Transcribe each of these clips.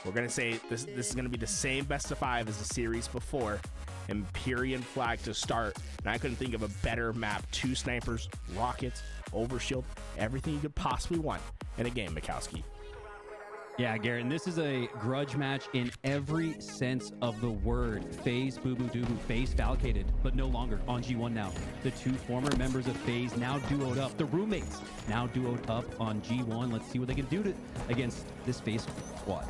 We're going to say this is going to be the same best of 5 as the series before. Empyrean flag to start. And I couldn't think of a better map. 2 snipers, rockets, overshield, everything you could possibly want in a game, Mikowski. Yeah, Garrett, and this is a grudge match in every sense of the word. FaZe, Boo Boo Doo Boo, FaZe Falcated, but no longer on G1 now. The 2 former members of FaZe now duoed up. The roommates now duoed up on G1. Let's see what they can do against this FaZe squad.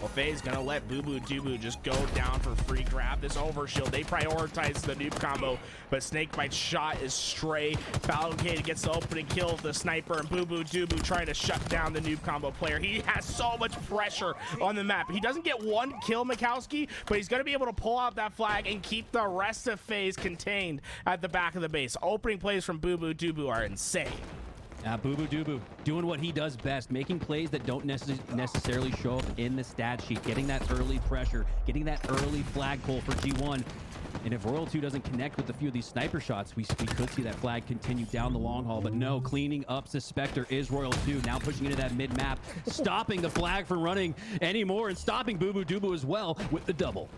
Well, FaZe gonna let Boo Boo Doo Boo just go down for free. Grab this overshield. They prioritize the noob combo, but Snakebite's shot is stray. Falcated gets the opening kill of the sniper, and Boo Boo Doo Boo trying to shut down the noob combo player. He has so much pressure on the map. He doesn't get 1 kill, Mikowski, but he's gonna be able to pull out that flag and keep the rest of FaZe contained at the back of the base. Opening plays from Boo Boo Doo Boo are insane. Boo Boo Doo Boo doing what he does best, making plays that don't necessarily show up in the stat sheet, getting that early pressure, getting that early flag pull for G1. And if Royal 2 doesn't connect with a few of these sniper shots, we could see that flag continue down the long haul. But no, cleaning up Suspector is Royal 2, now pushing into that mid-map, stopping the flag from running anymore, and stopping Boo Boo Doo Boo as well with the double.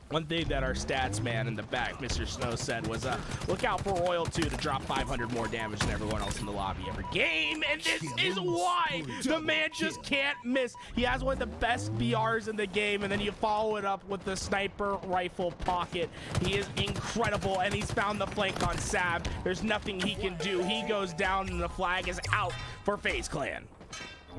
One thing that our stats man in the back, Mr. Snow, said was, look out for Royal 2 to drop 500 more damage than everyone else in the lobby every game. And this is why the man just can't miss. He has one of the best BRs in the game, and then you follow it up with the sniper rifle pocket. He is incredible, and he's found the flank on Sab. There's nothing he can do. He goes down, and the flag is out for FaZe Clan.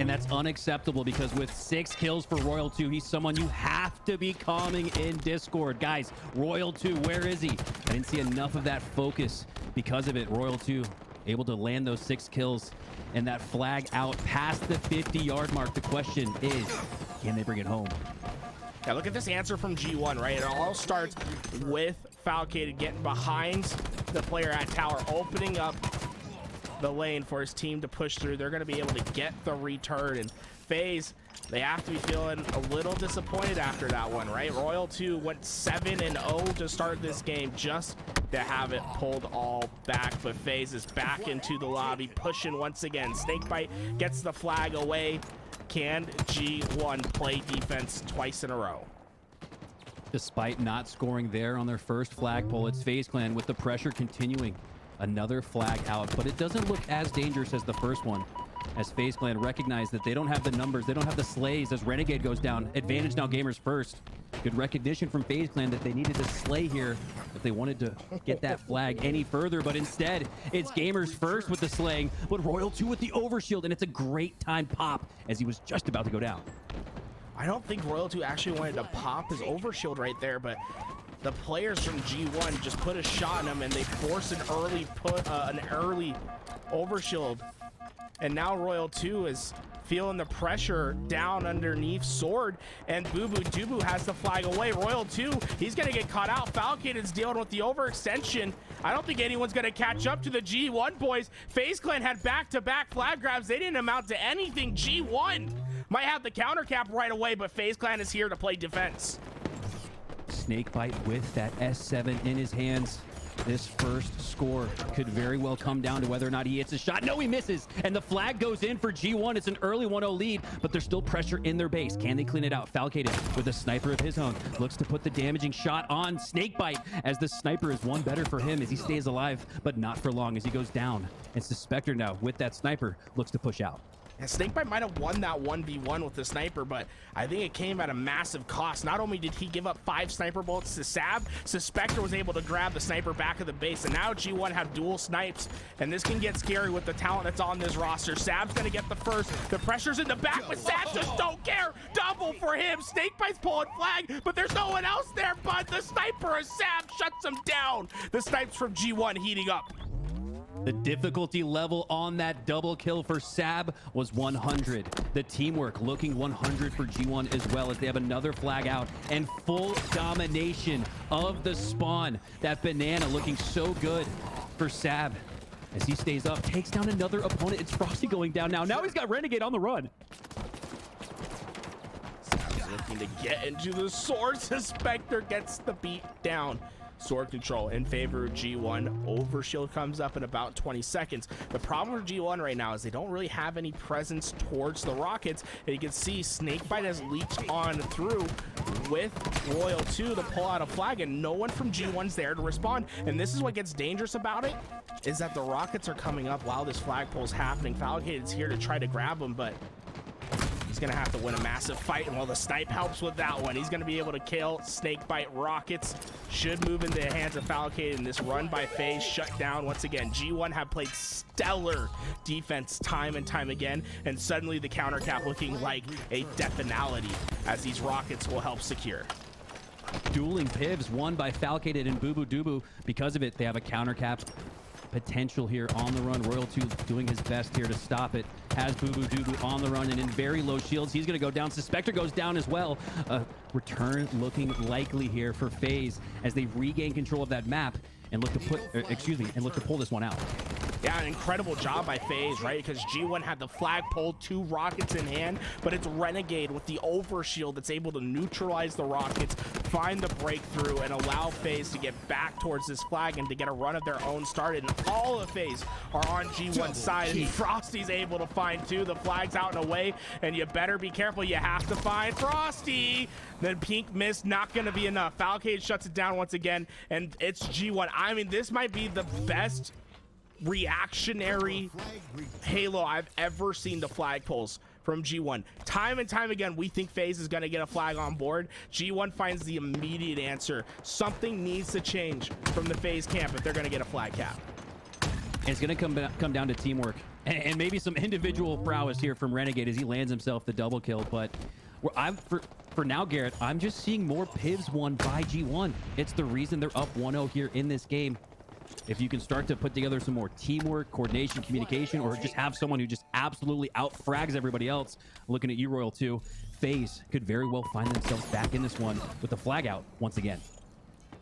And that's unacceptable, because with 6 kills for Royal 2, he's someone you have to be calming in Discord. Guys, Royal 2, where is he? I didn't see enough of that focus because of it. Royal 2 able to land those 6 kills and that flag out past the 50-yard mark. The question is, can they bring it home? Yeah, look at this answer from G1, right? It all starts with Falcated getting behind the player at tower, opening up the lane for his team to push through. They're going to be able to get the return, and FaZe, they have to be feeling a little disappointed after that one, right? Royal 2 went 7-0 to start this game, just to have it pulled all back. But FaZe is back into the lobby, pushing once again. Snakebite gets the flag away. Can G1 play defense twice in a row? Despite not scoring there on their first flagpole, it's FaZe Clan with the pressure continuing. Another flag out, but it doesn't look as dangerous as the first one, as FaZe Clan recognize that they don't have the numbers, they don't have the slays as Renegade goes down. Advantage now, Gamers first. Good recognition from FaZe Clan that they needed to slay here if they wanted to get that flag any further, but instead it's Gamers first with the slaying, but Royal 2 with the overshield, and it's a great time pop as he was just about to go down. I don't think Royal 2 actually wanted to pop his overshield right there, but the players from G1 just put a shot in him, and they forced an early overshield. And now Royal 2 is feeling the pressure down underneath Sword, and Boo Boo Doo Boo has the flag away. Royal 2, he's gonna get caught out. Falcated's dealing with the overextension. I don't think anyone's gonna catch up to the G1 boys. FaZe Clan had back-to-back flag grabs. They didn't amount to anything. G1 might have the counter cap right away, but FaZe Clan is here to play defense. Snakebite with that S7 in his hands. This first score could very well come down to whether or not he hits a shot. No, he misses, and the flag goes in for G1. It's an early 1-0 lead, but there's still pressure in their base. Can they clean it out? Falcated with a sniper of his own looks to put the damaging shot on Snakebite, as the sniper is one better for him as he stays alive, but not for long as he goes down. And Suspector now with that sniper looks to push out. And Snakebite might have won that 1v1 with the sniper, but I think it came at a massive cost. Not only did he give up 5 sniper bullets to Sab, Suspector was able to grab the sniper back of the base, and now G1 have dual snipes, and this can get scary with the talent that's on this roster. Sab's gonna get the first. The pressure's in the back, but Sab just don't care. Double for him. Snakebite's pulling flag, but there's no one else there but the sniper, as Sab shuts him down. The snipes from G1 heating up. The difficulty level on that double kill for Sab was 100. The teamwork looking 100 for G1 as well, as they have another flag out and full domination of the spawn. That banana looking so good for Sab as he stays up, takes down another opponent. It's Frosty going down now. Now he's got Renegade on the run. Sab's looking to get into the sword. Suspector gets the beat down. sword control in favor of G1. Overshield comes up in about 20 seconds. The problem with G1 right now is they don't really have any presence towards the rockets, and you can see Snakebite has leaked on through with Royal 2 to pull out a flag, and no one from G1's there to respond. And this is what gets dangerous about it, is that the rockets are coming up while this flagpole's happening. Falcated's here to try to grab them, but he's gonna have to win a massive fight, and while the snipe helps with that one, he's gonna be able to kill Snakebite. Rockets should move into the hands of Falcated, and this run by FaZe shut down once again. G1 have played stellar defense time and time again, and suddenly the counter cap looking like a definality as these rockets will help secure. Dueling pivs won by Falcated and Boo Boo Doo. Because of it, they have a counter cap potential here on the run. Royal 2 doing his best here to stop it. Has Boo Boo Doo on the run and in very low shields. He's going to go down. Suspector goes down as well. Return looking likely here for FaZe as they regain control of that map and look to pull this one out. Yeah, an incredible job by FaZe, right? Because G1 had the flagpole, 2 rockets in hand, but it's Renegade with the overshield that's able to neutralize the rockets, find the breakthrough, and allow FaZe to get back towards this flag and to get a run of their own started. And all of FaZe are on G1's side, and Frosty's able to find 2. The flag's out and away, and you better be careful. You have to find Frosty. Then Pink Mist, not going to be enough. Falcade shuts it down once again, and it's G1. I mean, this might be the best reactionary Halo I've ever seen to flagpoles from G1. Time and time again, we think FaZe is going to get a flag on board. G1 finds the immediate answer. Something needs to change from the FaZe camp if they're going to get a flag cap. It's going to come down to teamwork and maybe some individual prowess here from Renegade as he lands himself the double kill. But for now, Garrett, I'm just seeing more pivs won by G1. It's the reason they're up 1-0 here in this game. If you can start to put together some more teamwork, coordination, communication, or just have someone who just absolutely out-frags everybody else, looking at you, Royal 2, FaZe could very well find themselves back in this one with the flag out once again.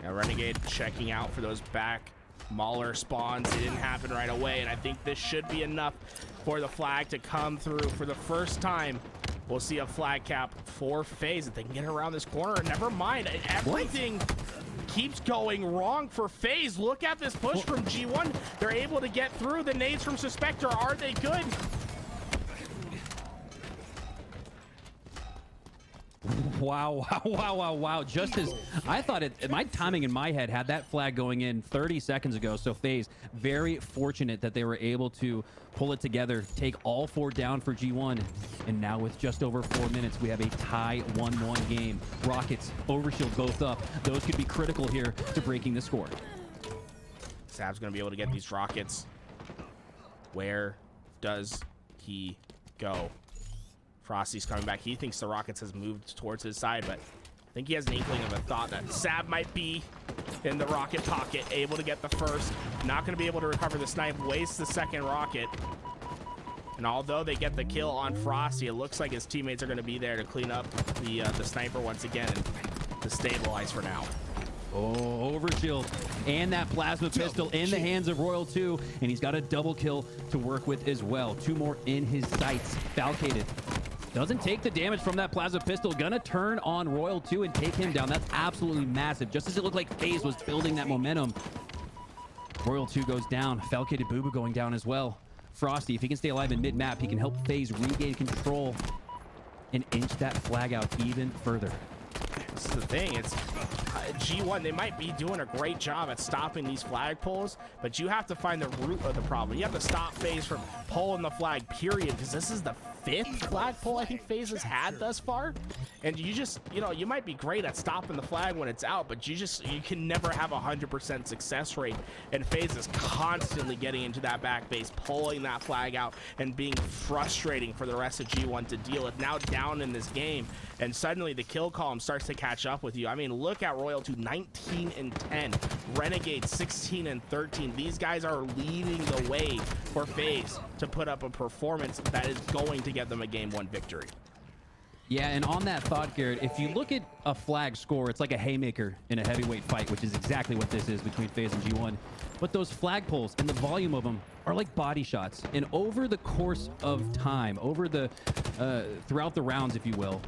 Yeah, Renegade checking out for those back Mauler spawns. It didn't happen right away, and I think this should be enough for the flag to come through. For the first time, we'll see a flag cap for FaZe. If they can get around this corner, never mind. Everything keeps going wrong for FaZe. Look at this push from G1. They're able to get through. The nades from Suspector, are they good? Wow. Just as I thought it, my timing in my head had that flag going in 30 seconds ago. So FaZe, very fortunate that they were able to pull it together, take all 4 down for G1. And now with just over 4 minutes, we have a tie 1-1 game. Rockets, Overshield both up. Those could be critical here to breaking the score. Sab's going to be able to get these rockets. Where does he go? Frosty's coming back. He thinks the rockets has moved towards his side, but I think he has an inkling of a thought that Sab might be in the rocket pocket, able to get the first. Not going to be able to recover the snipe, wastes the second rocket. And although they get the kill on Frosty, it looks like his teammates are going to be there to clean up the sniper once again and to stabilize for now. Oh, Overshield and that plasma pistol in the hands of Royal 2, and he's got a double kill to work with as well. 2 more in his sights. Falcated doesn't take the damage from that plasma pistol. Gonna turn on Royal 2 and take him down. That's absolutely massive. Just as it looked like FaZe was building that momentum. Royal 2 goes down. Falcated Boo Boo going down as well. Frosty, if he can stay alive in mid-map, he can help FaZe regain control and inch that flag out even further. This is the thing. It's G1. They might be doing a great job at stopping these flagpoles, but you have to find the root of the problem. You have to stop FaZe from pulling the flag, period, because this is the 5th flagpole I think FaZe has had thus far. And you just, you might be great at stopping the flag when it's out, but you can never have a 100% success rate. And FaZe is constantly getting into that back base, pulling that flag out, and being frustrating for the rest of G1 to deal with. Now down in this game, and suddenly the kill column starts to catch up with you. I mean, look at Royal 2, 19 and 10, Renegade 16 and 13. These guys are leading the way for FaZe to put up a performance that is going to get them a game 1 victory. Yeah, and on that thought, Garrett, if you look at a flag score, it's like a haymaker in a heavyweight fight, which is exactly what this is between FaZe and G1. But those flagpoles and the volume of them are like body shots. And over the course of time, over the throughout the rounds, if you will,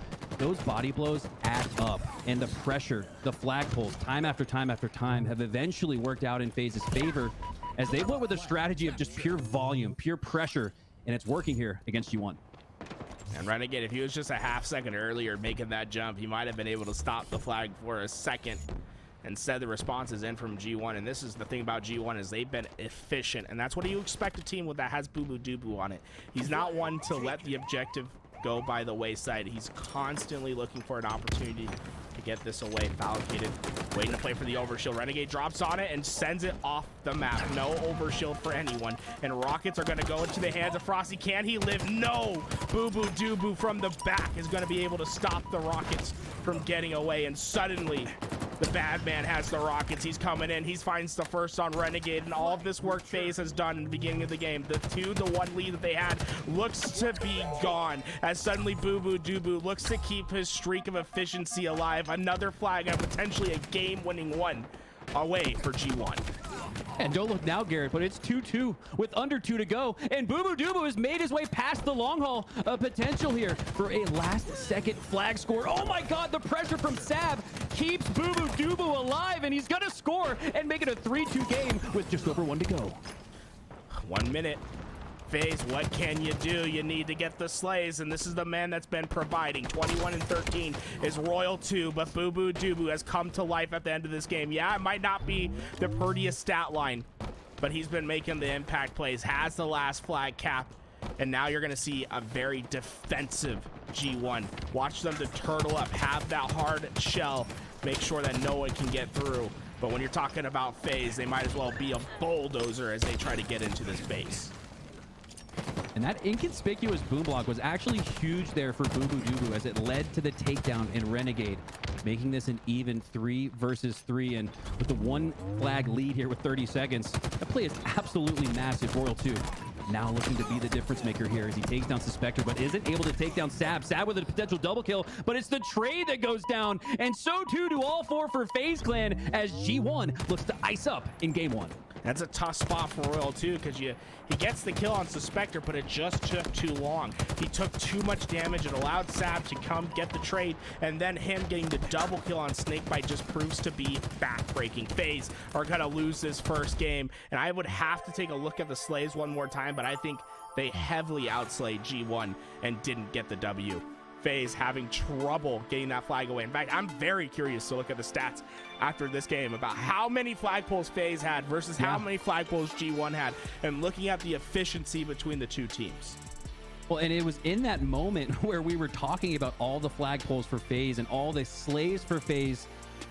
those body blows add up, and the pressure, the flagpoles, time after time after time, have eventually worked out in FaZe's favor as they went with a strategy of just pure volume, pure pressure, and it's working here against G1. And Renegade, if he was just a half second earlier making that jump, he might have been able to stop the flag for a second. Instead, the response is in from G1, and this is the thing about G1 is they've been efficient, and that's what you expect a team with that has Boo Boo Doo Boo on it. He's not one to let the objective go by the wayside. He's constantly looking for an opportunity to get this away. Falcated, waiting to play for the overshield. Renegade drops on it and sends it off the map. No overshield for anyone, and rockets are going to go into the hands of Frosty. Can he live? No! Boo Boo Doo Boo from the back is going to be able to stop the rockets from getting away, and suddenly the bad man has the rockets. He's coming in. He finds the first on Renegade, and all of this work FaZe has done in the beginning of the game. The 2-1 lead that they had looks to be gone as suddenly Boo Boo Doo Boo looks to keep his streak of efficiency alive. Another flag and potentially a game-winning one away for G1. And don't look now, Garrett, but it's 2-2 with under 2 to go. And Boo Boo Doo Boo has made his way past the long haul. A potential here for a last-second flag score. Oh my God, the pressure from Sab keeps Boo Boo Doo Boo alive, and he's gonna score and make it a 3-2 game with just over 1 to go. 1 minute. FaZe, what can you do? You need to get the slays, and this is the man that's been providing. 21-13 is Royal 2, but Boo Boo Doo Boo has come to life at the end of this game. Yeah, it might not be the prettiest stat line, but he's been making the impact plays, has the last flag cap, and now you're going to see a very defensive G1. Watch them to turtle up, have that hard shell, make sure that no one can get through. But when you're talking about FaZe, they might as well be a bulldozer as they try to get into this base. And that inconspicuous boom block was actually huge there for Boo Boo Doo Boo as it led to the takedown in Renegade, making this an even 3 versus 3. And with the 1 flag lead here with 30 seconds, that play is absolutely massive. Royal 2 now looking to be the difference maker here as he takes down Suspector, but isn't able to take down Sab. Sab with a potential double kill, but it's the trade that goes down. And so too do all 4 for FaZe Clan as G1 looks to ice up in game 1. That's a tough spot for Royal too, because he gets the kill on Suspector, but it just took too long. He took too much damage. It allowed Sab to come get the trade, and then him getting the double kill on Snakebite just proves to be backbreaking. FaZe are gonna lose this first game, and I would have to take a look at the slays one more time, but I think they heavily outslayed G1 and didn't get the W. FaZe having trouble getting that flag away. In fact, I'm very curious to look at the stats after this game about how many flagpoles FaZe had versus how many flagpoles G1 had, and looking at the efficiency between the two teams. Well, and it was in that moment where we were talking about all the flagpoles for FaZe and all the slays for FaZe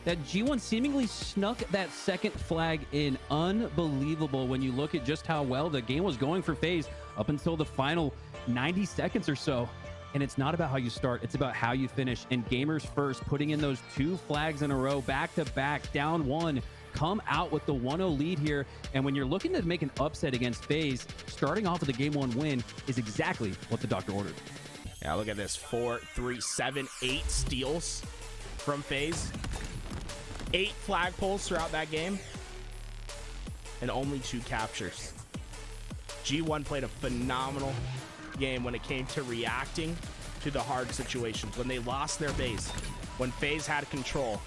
that G1 seemingly snuck that second flag in. Unbelievable when you look at just how well the game was going for FaZe up until the final 90 seconds or so. And it's not about how you start, it's about how you finish. And Gamers First, putting in those 2 flags in a row, back to back, down 1, come out with the 1-0 lead here. And when you're looking to make an upset against FaZe, starting off with a game 1 win is exactly what the doctor ordered. Yeah, look at this, 4, 3, 7, 8 steals from FaZe. 8 flagpoles throughout that game, and only 2 captures. G1 played a phenomenal game when it came to reacting to the hard situations. When they lost their base, when FaZe had control,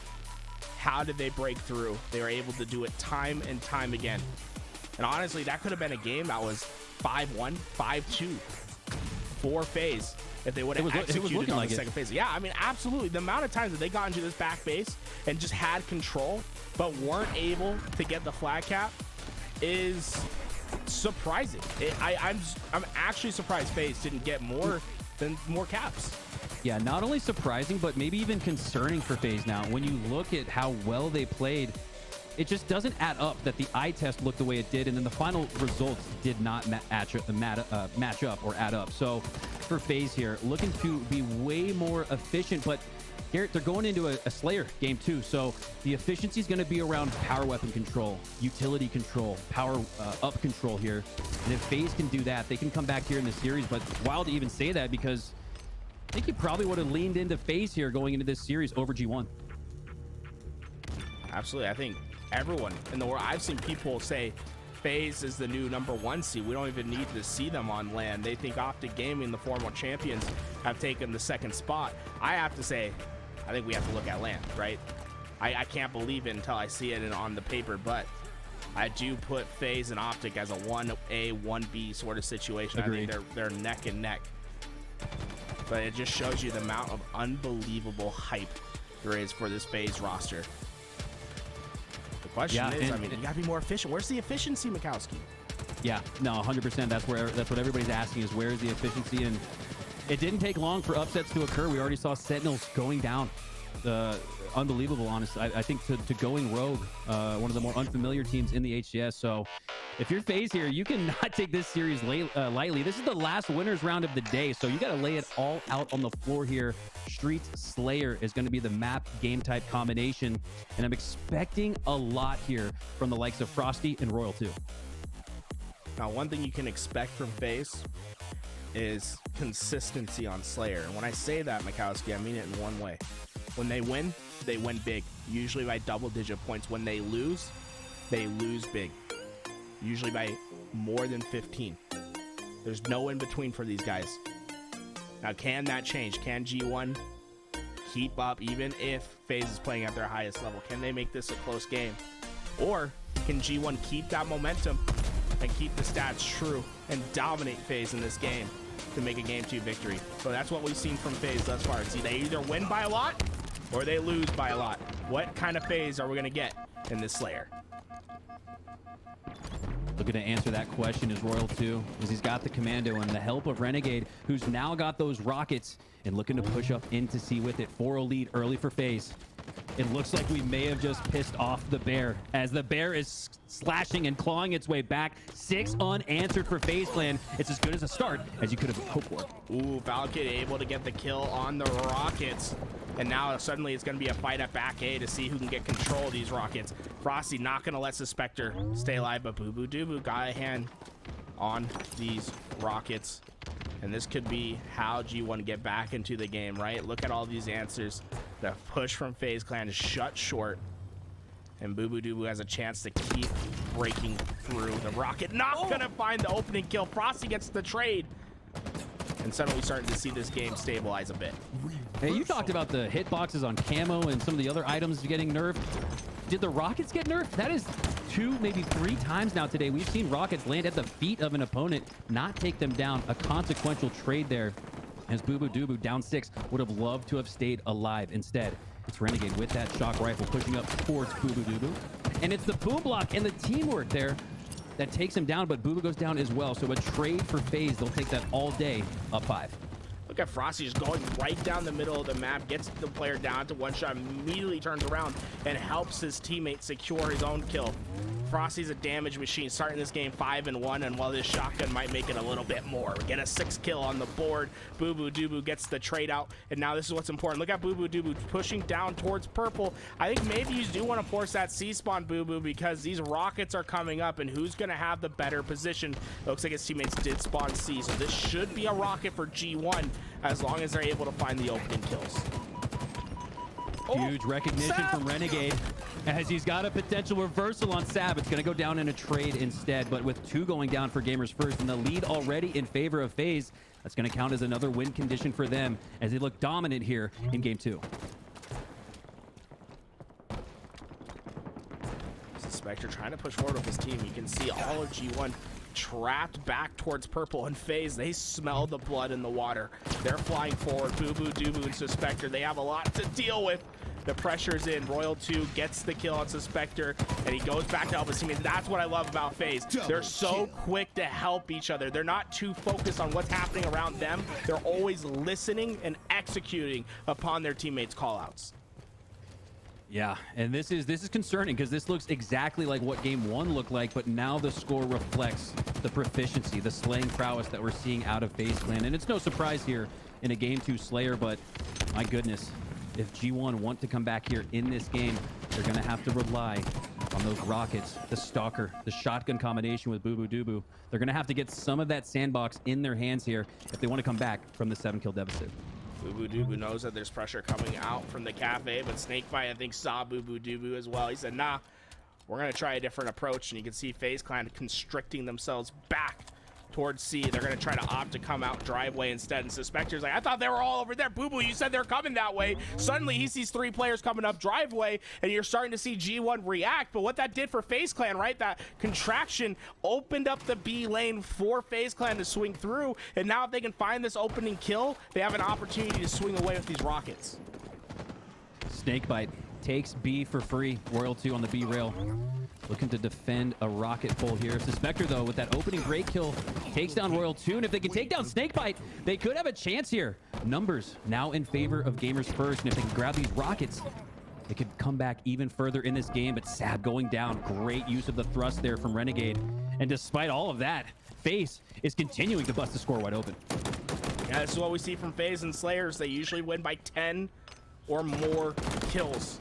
how did they break through? They were able to do it time and time again. And honestly, that could have been a game that was 5-1, 5-2 for FaZe if they would have executed on the second phase. Yeah, I mean, absolutely. The amount of times that they got into this back base and just had control but weren't able to get the flag cap is surprising. I'm actually surprised FaZe didn't get more caps. Yeah, not only surprising, but maybe even concerning for FaZe now. When you look at how well they played, it just doesn't add up that the eye test looked the way it did, and then the final results did not match up or add up. So for FaZe here, looking to be way more efficient, but Garrett, they're going into a Slayer game 2, so the efficiency is going to be around power weapon control, utility control, power up control here. And if FaZe can do that, they can come back here in the series. But it's wild to even say that because I think you probably would have leaned into FaZe here going into this series over G1. Absolutely. I think everyone in the world, I've seen people say FaZe is the new #1 seed. We don't even need to see them on LAN. They think Optic Gaming, the former champions, have taken the 2nd spot. I have to say, I think we have to look at LAN, right? I can't believe it until I see it on the paper, but I do put FaZe and Optic as a 1A, 1B sort of situation. Agreed. I think they're neck and neck. But it just shows you the amount of unbelievable hype there is for this FaZe roster. The question is, I mean, you gotta be more efficient. Where's the efficiency, Mikowski? Yeah, no, 100%. That's what everybody's asking is where is the efficiency? And it didn't take long for upsets to occur. We already saw Sentinels going down. Unbelievable, honestly. I think to going rogue, one of the more unfamiliar teams in the HCS. So if you're FaZe here, you cannot take this series lightly. This is the last winners round of the day, so you got to lay it all out on the floor here. Street Slayer is going to be the map game type combination, and I'm expecting a lot here from the likes of Frosty and Royal 2. Now, one thing you can expect from FaZe is consistency on Slayer. And when I say that, Mikowski, I mean it in one way. When they win big, usually by double-digit points. When they lose big, usually by more than 15. There's no in-between for these guys. Now, can that change? Can G1 keep up even if FaZe is playing at their highest level? Can they make this a close game? Or can G1 keep that momentum and keep the stats true and dominate FaZe in this game to make a Game 2 victory? So that's what we've seen from FaZe thus far. See, they either win by a lot or they lose by a lot. What kind of FaZe are we going to get in this Slayer? Looking to answer that question is Royal 2, as he's got the commando and the help of Renegade, who's now got those rockets and looking to push up into C with it. 4-0 lead early for FaZe. It looks like we may have just pissed off the bear, as the bear is slashing and clawing its way back. 6 unanswered for FaZe Clan. It's as good as a start as you could have hoped for. Ooh, Valkid able to get the kill on the rockets. And now suddenly it's going to be a fight at back A to see who can get control of these rockets. Frosty not going to let Suspector stay alive, but Boo Boo Doo Boo got a hand on these rockets. And this could be how G1 get back into the game, right? Look at all these answers. The push from FaZe Clan is shut short. And Boo Boo Doo Boo has a chance to keep breaking through. The rocket not going to find the opening kill. Frosty gets the trade. And suddenly starting to see this game stabilize a bit. Hey, you talked about the hitboxes on camo and some of the other items getting nerfed. Did the rockets get nerfed? That is 2, maybe 3 times now today. We've seen rockets land at the feet of an opponent, not take them down. A consequential trade there, as Boo Boo Doo Boo down 6 would have loved to have stayed alive. Instead, it's Renegade with that shock rifle pushing up towards Boo Boo Doo Boo. And it's the boom block and the teamwork there that takes him down, but Boo Boo goes down as well. So a trade for FaZe. They'll take that all day, up 5. Look at Frosty just going right down the middle of the map, gets the player down to one shot, immediately turns around and helps his teammate secure his own kill. Frosty's a damage machine, starting this game 5-1, and while this shotgun might make it a little bit more. We get a 6 kill on the board. Boo Boo Doo Boo gets the trade out, and now this is what's important. Look at Boo Boo Doo Boo pushing down towards purple. I think maybe you do want to force that C spawn, Boo Boo, because these rockets are coming up, and who's going to have the better position? It looks like his teammates did spawn C, so this should be a rocket for G1 as long as they're able to find the opening kills. Huge recognition from Renegade, as he's got a potential reversal on Sab. It's going to go down in a trade instead, but with 2 going down for Gamers First and the lead already in favor of FaZe, that's going to count as another win condition for them as they look dominant here in Game 2. Suspector trying to push forward with his team. You can see all of G1 trapped back towards purple, and FaZe, they smell the blood in the water. They're flying forward. Boo Boo Doo Boo and Suspector, they have a lot to deal with. The pressure's in. Royal 2 gets the kill on Suspector, and he goes back to help his teammates. That's what I love about FaZe. They're so quick to help each other. They're not too focused on what's happening around them. They're always listening and executing upon their teammates' callouts. Yeah, and this is concerning because this looks exactly like what Game 1 looked like, but now the score reflects the proficiency, the slaying prowess that we're seeing out of FaZe Clan. And it's no surprise here in a Game 2 Slayer, but my goodness, if G1 want to come back here in this game, they're going to have to rely on those rockets, the stalker, the shotgun combination with Boo Boo Doo Boo. They're going to have to get some of that sandbox in their hands here if they want to come back from the 7-kill deficit. Boo Boo Doo Boo knows that there's pressure coming out from the cafe, but Snakebite, I think, saw Boo Boo Doo Boo as well. He said, nah, We're going to try a different approach, and you can see FaZe Clan constricting themselves back towards C. They're going to try to opt to come out driveway instead, and Suspector's like, I thought they were all over there. Boo Boo, you said they're coming that way. Suddenly he sees 3 players coming up driveway, and you're starting to see G1 react. But what that did for FaZe Clan, right, that contraction opened up the B lane for FaZe Clan to swing through, and now if they can find this opening kill, they have an opportunity to swing away with these rockets. Snakebite takes B for free. Royal 2 on the B rail. Looking to defend a rocket pull here. Suspector, though, with that opening great kill, takes down Royal 2. And if they can take down Snakebite, they could have a chance here. Numbers now in favor of Gamers First. And if they can grab these rockets, they could come back even further in this game. But Sab going down. Great use of the thrust there from Renegade. And despite all of that, FaZe is continuing to bust the score wide open. Yeah, this is what we see from FaZe and Slayers. They usually win by 10 or more kills.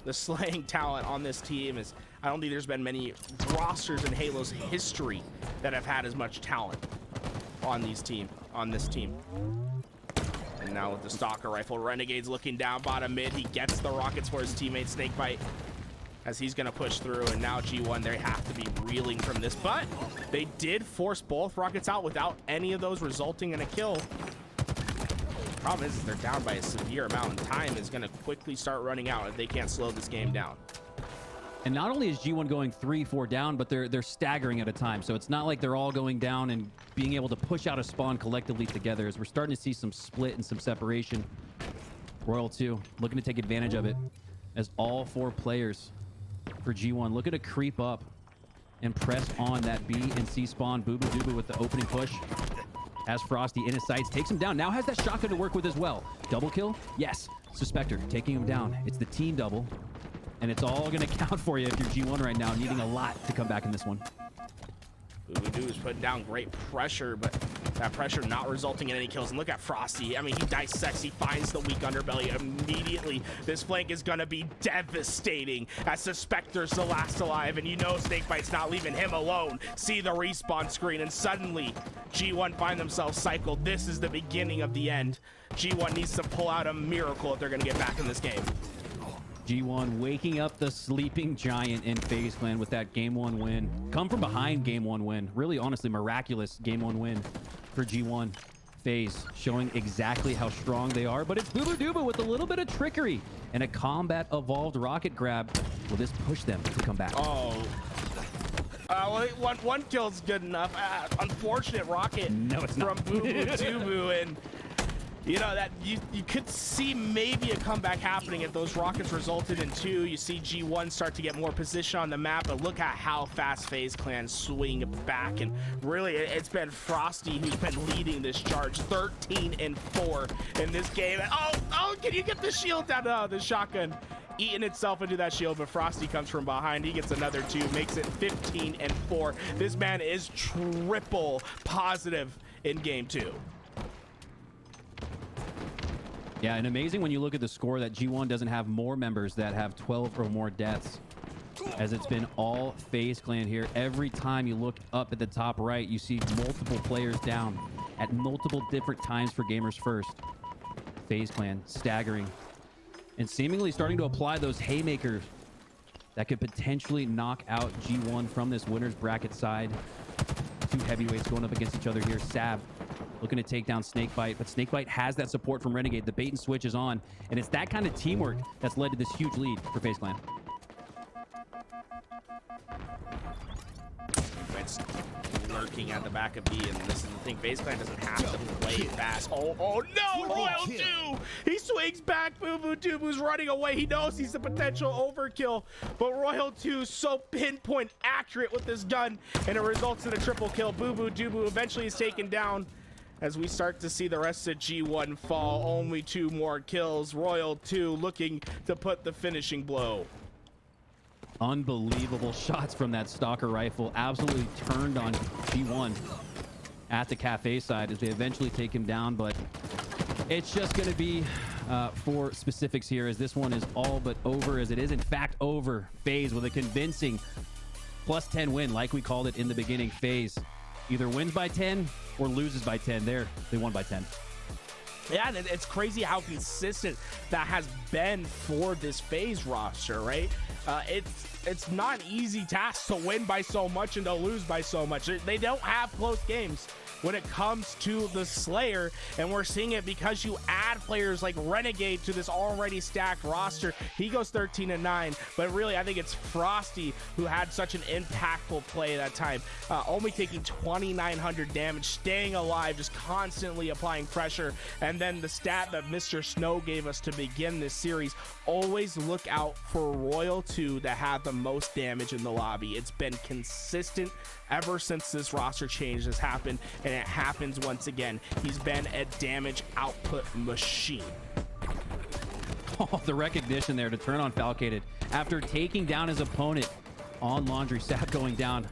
The slaying talent on this team is, I don't think there's been many rosters in Halo's history that have had as much talent on this team. And now with the Stalker Rifle, Renegade's looking down bottom mid. He gets the rockets for his teammate Snakebite as he's gonna push through, and now G1, they have to be reeling from this, but they did force both rockets out without any of those resulting in a kill. Problem is they're down by a severe amount, and time is going to quickly start running out if they can't slow this game down. And not only is G1 going 3-4 down, but they're staggering at a time. So it's not like they're all going down and being able to push out a spawn collectively together, as we're starting to see some split and some separation. Royal 2 looking to take advantage of it, as all 4 players for G1 looking to creep up and press on that B and C spawn. Boo Boo Doo Boo with the opening push. Has Frosty in his sights, takes him down. Now has that shotgun to work with as well. Double kill? Yes. Suspector taking him down. It's the team double, and it's all going to count for you if you're G1 right now, needing a lot to come back in this one. Boo Boo Doo is putting down great pressure, but that pressure not resulting in any kills. And look at Frosty. I mean, he dissects, he finds the weak underbelly immediately. This flank is going to be devastating as Suspector's the last alive, and you know Snakebite's not leaving him alone. See the respawn screen, and suddenly G1 find themselves cycled. This is the beginning of the end. G1 needs to pull out a miracle if they're going to get back in this game. G1 waking up the sleeping giant in FaZe Clan with that Game 1 win. Come from behind Game 1 win. Really, honestly, miraculous Game 1 win for G1. FaZe showing exactly how strong they are, but it's Boo Boo Doo Boo with a little bit of trickery and a combat evolved rocket grab. Will this push them to come back? Oh. Well, one kill's good enough. Unfortunate rocket from Boo Boo Doo Boo, and you know that you could see maybe a comeback happening if those rockets resulted in 2. You see G1 start to get more position on the map, but look at how fast FaZe Clan swing back, and really it's been Frosty who's been leading this charge. 13-4 in this game. Oh, can you get the shield down? Oh, the shotgun eating itself into that shield, but Frosty comes from behind. He gets another 2, makes it 15-4. This man is triple positive in game 2. Yeah, and amazing when you look at the score that G1 doesn't have more members that have 12 or more deaths, as it's been all FaZe Clan here. Every time you look up at the top right, you see multiple players down at multiple different times for Gamers First. FaZe Clan staggering and seemingly starting to apply those haymakers that could potentially knock out G1 from this winner's bracket side. 2 heavyweights going up against each other here. Sab looking to take down Snakebite, but Snakebite has that support from Renegade. The bait and switch is on, and it's that kind of teamwork that's led to this huge lead for FaZe Clan. It's lurking at the back of B, and this is the thing, FaZe Clan doesn't have to play fast. Oh no, Royal 2! He swings back, Boo Boo Doo Boo's running away. He knows he's a potential overkill, but Royal 2 so pinpoint accurate with this gun, and it results in a triple kill. Boo Boo Doo Boo eventually is taken down as we start to see the rest of G1 fall. Only 2 more kills. Royal 2 looking to put the finishing blow. Unbelievable shots from that Stalker Rifle. Absolutely turned on G1 at the cafe side as they eventually take him down, but it's just going to be for specifics here, as this one is all but over, as it is in fact over. FaZe with a convincing +10 win, like we called it in the beginning. FaZe either wins by 10 or loses by 10. There, they won by 10. Yeah, and it's crazy how consistent that has been for this FaZe roster, right? It's not an easy task to win by so much and to lose by so much. They don't have close games when it comes to the Slayer, and we're seeing it because you add players like Renegade to this already stacked roster. He goes 13-9, but really I think it's Frosty who had such an impactful play that time, only taking 2,900 damage, staying alive, just constantly applying pressure. And then the stat that Mr. Snow gave us to begin this series, always look out for Royal 2 to have the most damage in the lobby. It's been consistent ever since this roster change has happened, and it happens once again. He's been a damage output machine. Oh, the recognition there to turn on Falcated after taking down his opponent on Laundry. Sap going down,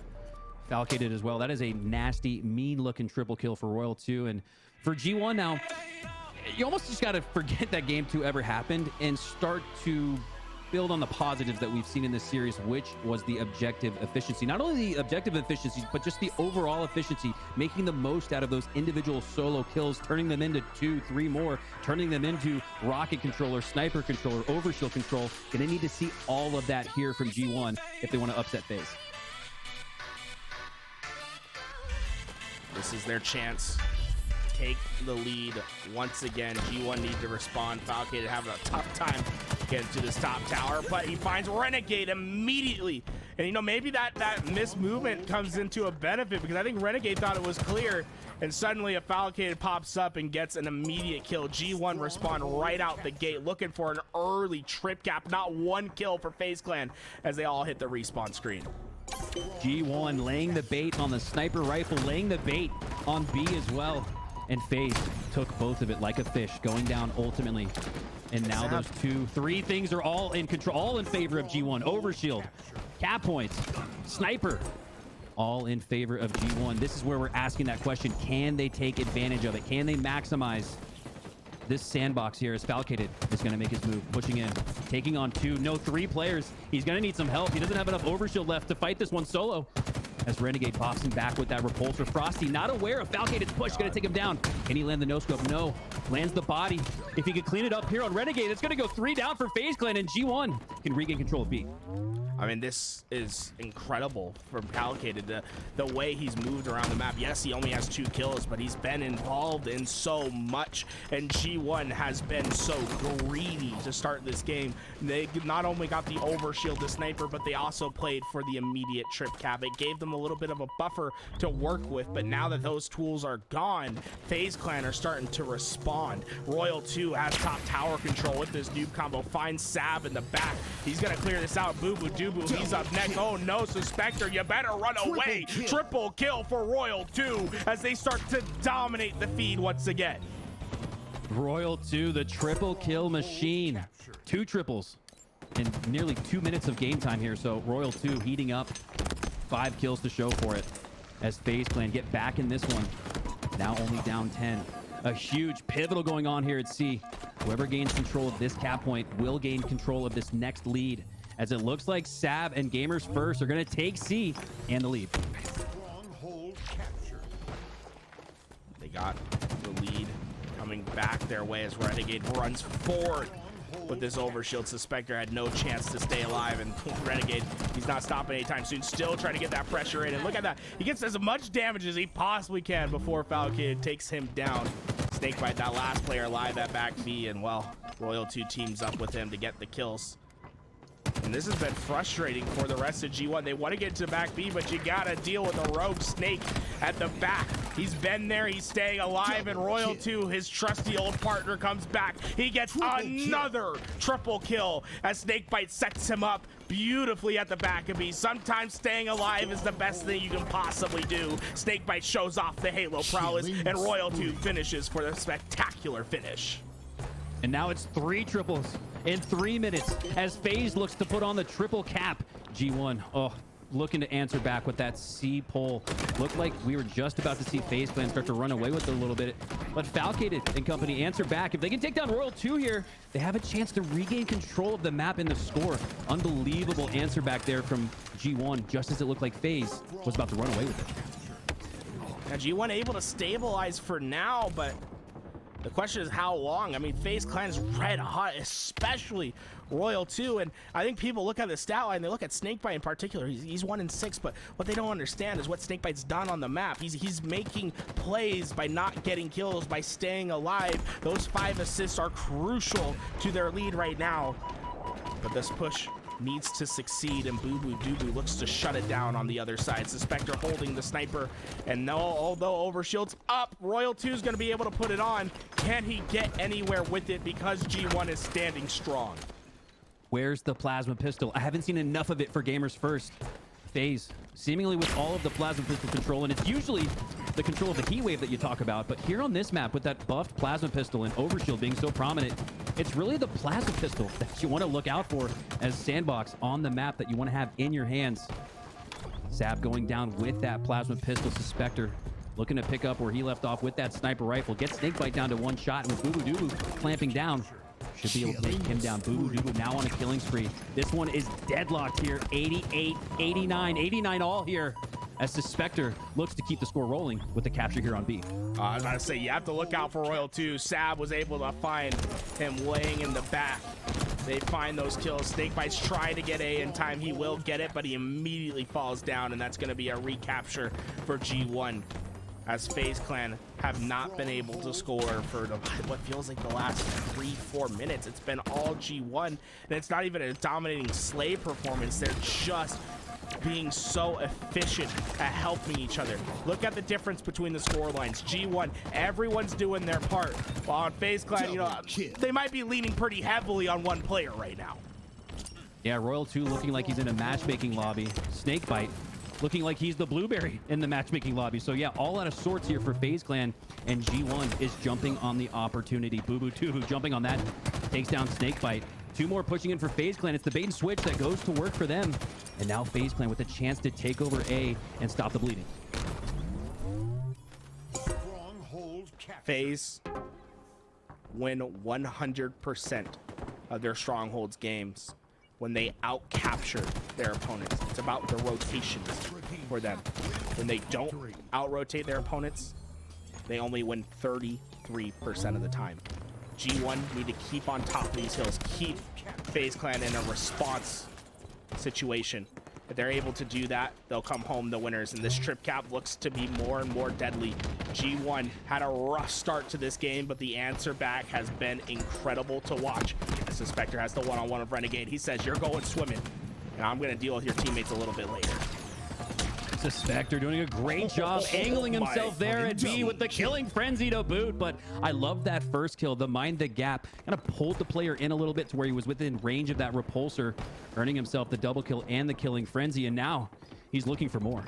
Falcated as well. That is a nasty, mean-looking triple kill for Royal 2. And for G1 now, you almost just got to forget that Game 2 ever happened and start to build on the positives that we've seen in this series, which was the objective efficiency. Not only the objective efficiency, but just the overall efficiency, making the most out of those individual solo kills, turning them into 2, 3 more, turning them into rocket controller, sniper controller, overshield control. Gonna need to see all of that here from G1 if they want to upset FaZe. This is their chance. Take the lead once again. G1 need to respond. Falcated having a tough time getting to this top tower, but he finds Renegade immediately. And you know, maybe that missed movement comes into a benefit, because I think Renegade thought it was clear, and suddenly a Falcated pops up and gets an immediate kill. G1 respond right out the gate, looking for an early trip cap. Not one kill for FaZe Clan as they all hit the respawn screen. G1 laying the bait on the sniper rifle, laying the bait on B as well. And FaZe took both of it like a fish, going down ultimately. And now those 2, 3 things are all in control, all in favor of G1. Overshield, cap points, sniper, all in favor of G1. This is where we're asking that question. Can they take advantage of it? Can they maximize this sandbox here as Falcated is going to make his move, pushing in, taking on 2, no 3 players. He's going to need some help. He doesn't have enough overshield left to fight this one solo. As Renegade pops him back with that repulsor. Frosty not aware of Falcated's push, gonna take him down. Can he land the no-scope? No. Lands the body. If he could clean it up here on Renegade, it's gonna go 3 down for FaZe Clan, and G1 can regain control of B. I mean, this is incredible from Falcated, the way he's moved around the map. Yes, he only has 2 kills, but he's been involved in so much, and G1 has been so greedy to start this game. They not only got the overshield to sniper, but they also played for the immediate trip cap. It gave them a little bit of a buffer to work with, but now that those tools are gone, FaZe Clan are starting to respond. Royal 2 has top tower control with this noob combo, finds Sab in the back. He's gonna clear this out. Boo Boo Doo Boo, he's up next. Oh no, Suspector, you better run away. Triple kill for Royal 2 as they start to dominate the feed once again. Royal 2, the triple kill machine. 2 triples in nearly 2 minutes of game time here. So Royal 2 heating up, 5 kills to show for it as FaZe Clan get back in this one. Now only down 10. A huge pivotal going on here at C. Whoever gains control of this cap point will gain control of this next lead, as it looks like Sab and Gamers First are going to take C and the lead. They got the lead coming back their way as Renegade runs forward with this overshield. Suspector had no chance to stay alive, and Renegade, he's not stopping anytime soon, still trying to get that pressure in. And look at that, he gets as much damage as he possibly can before Falcated takes him down. Snakebite, that last player alive at back B, and well, Royal 2 teams up with him to get the kills. And this has been frustrating for the rest of G1. They want to get to back B, but you gotta deal with a rogue Snake at the back. He's been there, he's staying alive, and Royal 2, his trusty old partner, comes back. He gets another triple kill as Snakebite sets him up beautifully at the back of B. Sometimes staying alive is the best thing you can possibly do. Snakebite shows off the Halo prowess, and Royal 2 finishes for the spectacular finish. And now it's 3 triples in 3 minutes as FaZe looks to put on the triple cap. G1, oh, looking to answer back with that C pull. Looked like we were just about to see FaZe Clan start to run away with it a little bit. But Falcated and company answer back. If they can take down Royal 2 here, they have a chance to regain control of the map and the score. Unbelievable answer back there from G1, just as it looked like FaZe was about to run away with it. Now G1 able to stabilize for now, but The question is how long. I mean, FaZe Clan's red hot, especially Royal 2. And I think people look at the stat line, they look at Snakebite in particular. He's 1-6, but what they don't understand is what Snakebite's done on the map. He's making plays by not getting kills, by staying alive. Those 5 assists are crucial to their lead right now. But this push needs to succeed, and Boo looks to shut it down on the other side. Suspector holding the sniper, and no, although Overshield's up, Royal 2 is going to be able to put it on. Can he get anywhere with it because G1 is standing strong? Where's the plasma pistol? I haven't seen enough of it for Gamers First. FaZe, seemingly with all of the plasma pistol control, and it's usually the control of the heat wave that you talk about, but here on this map with that buffed plasma pistol and Overshield being so prominent, it's really the plasma pistol that you want to look out for as Sandbox on the map that you want to have in your hands. Sab going down with that plasma pistol. Suspector looking to pick up where he left off with that sniper rifle. Gets Snakebite down to 1 shot, and with Boo clamping down, should be able to take him down. Boo now on a killing spree. This one is deadlocked here. 88, 89, 89 all here as Suspector looks to keep the score rolling with the capture here on B. I was about to say, you have to look out for Royal 2. Sab was able to find him laying in the back. They find those kills. Snakebite's trying to get A in time. He will get it, but he immediately falls down, and that's going to be a recapture for G1. As FaZe Clan have not been able to score for what feels like the last 3-4 minutes. It's been all G1, and it's not even a dominating Slay performance. They're just being so efficient at helping each other. Look at the difference between the score lines. G1, everyone's doing their part. While on FaZe Clan, you know, they might be leaning pretty heavily on one player right now. Yeah, Royal 2 looking like he's in a matchmaking lobby. Snakebite looking like he's the blueberry in the matchmaking lobby. So yeah, all out of sorts here for FaZe Clan, and G1 is jumping on the opportunity. Boo jumping on that, takes down Snakebite. 2 more pushing in for FaZe Clan. It's the bait and switch that goes to work for them. And now FaZe Clan with a chance to take over A and stop the bleeding. FaZe win 100% of their Strongholds games when they out-capture their opponents. It's about the rotations for them. When they don't out-rotate their opponents, they only win 33% of the time. G1 need to keep on top of these hills, keep FaZe Clan in a response situation. If they're able to do that, they'll come home the winners, and this trip cap looks to be more and more deadly. G1 had a rough start to this game, but the answer back has been incredible to watch. The Suspector has the one-on-one of Renegade. He says, you're going swimming, and I'm going to deal with your teammates a little bit later. Suspector doing a great job angling himself there at B with the killing frenzy to boot, but I love that first kill, the mind the gap, kind of pulled the player in a little bit to where he was within range of that repulsor, earning himself the double kill and the killing frenzy, and now he's looking for more.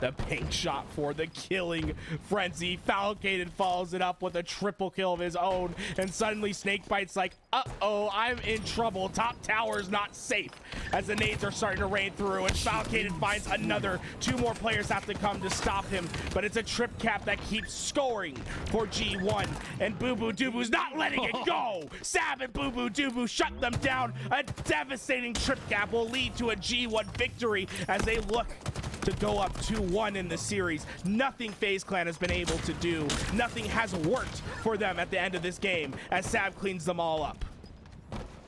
The pink shot for the killing frenzy. Falcated follows it up with a triple kill of his own, and suddenly Snakebite's like, uh-oh, I'm in trouble. Top tower's not safe, as the nades are starting to rain through, and Falcated finds another. 2 more players have to come to stop him, but it's a trip cap that keeps scoring for G1, and Boo Doobu's not letting it go. Sab and Boo Doobu shut them down. A devastating trip cap will lead to a G1 victory as they look to go up 2-1 in the series. Nothing FaZe Clan has been able to do. Nothing has worked for them at the end of this game as Sab cleans them all up.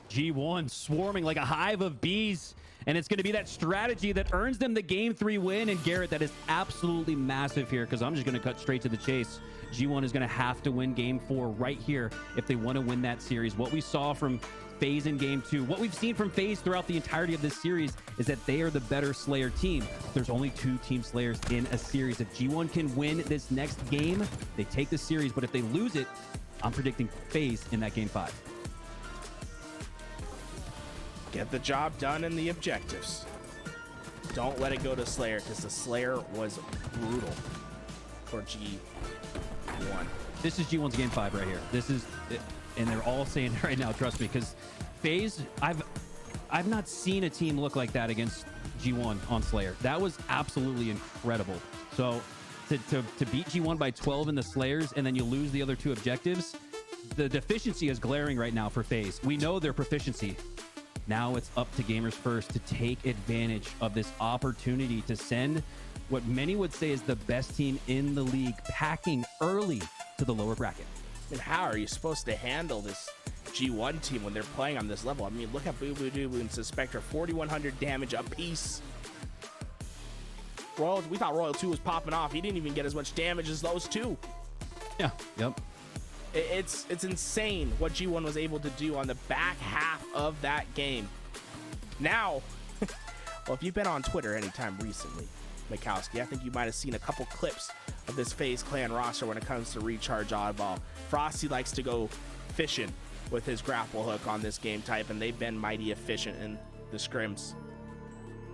G1 swarming like a hive of bees, and it's going to be that strategy that earns them the Game 3 win. And Garrett, that is absolutely massive here, because I'm just going to cut straight to the chase. G1 is going to have to win Game 4 right here if they want to win that series. What we saw from FaZe in Game 2, what we've seen from FaZe throughout the entirety of this series, is that they are the better Slayer team. There's only 2 team Slayers in a series. If G1 can win this next game, they take the series, but if they lose it, I'm predicting FaZe in that Game 5. Get the job done in the objectives. Don't let it go to Slayer, because the Slayer was brutal for G1. This is G1's Game 5 right here. This is, and they're all saying it right now, trust me, because FaZe, I've not seen a team look like that against G1 on Slayer. That was absolutely incredible. So to beat G1 by 12 in the Slayers, and then you lose the other 2 objectives, the deficiency is glaring right now for FaZe. We know their proficiency. Now it's up to Gamers First to take advantage of this opportunity to send what many would say is the best team in the league packing early to the lower bracket. mean, how are you supposed to handle this G1 team when they're playing on this level? I mean, look at Boo Boo Doo Boo and Suspector, 4,100 damage apiece. We thought Royal 2 was popping off. He didn't even get as much damage as those two. Yeah, yep. It's insane what G1 was able to do on the back half of that game. Now, well, if you've been on Twitter anytime recently, Mikowski, I think you might have seen a couple clips of this FaZe Clan roster when it comes to recharge oddball. Frosty likes to go fishing with his grapple hook on this game type, and they've been mighty efficient in the scrims.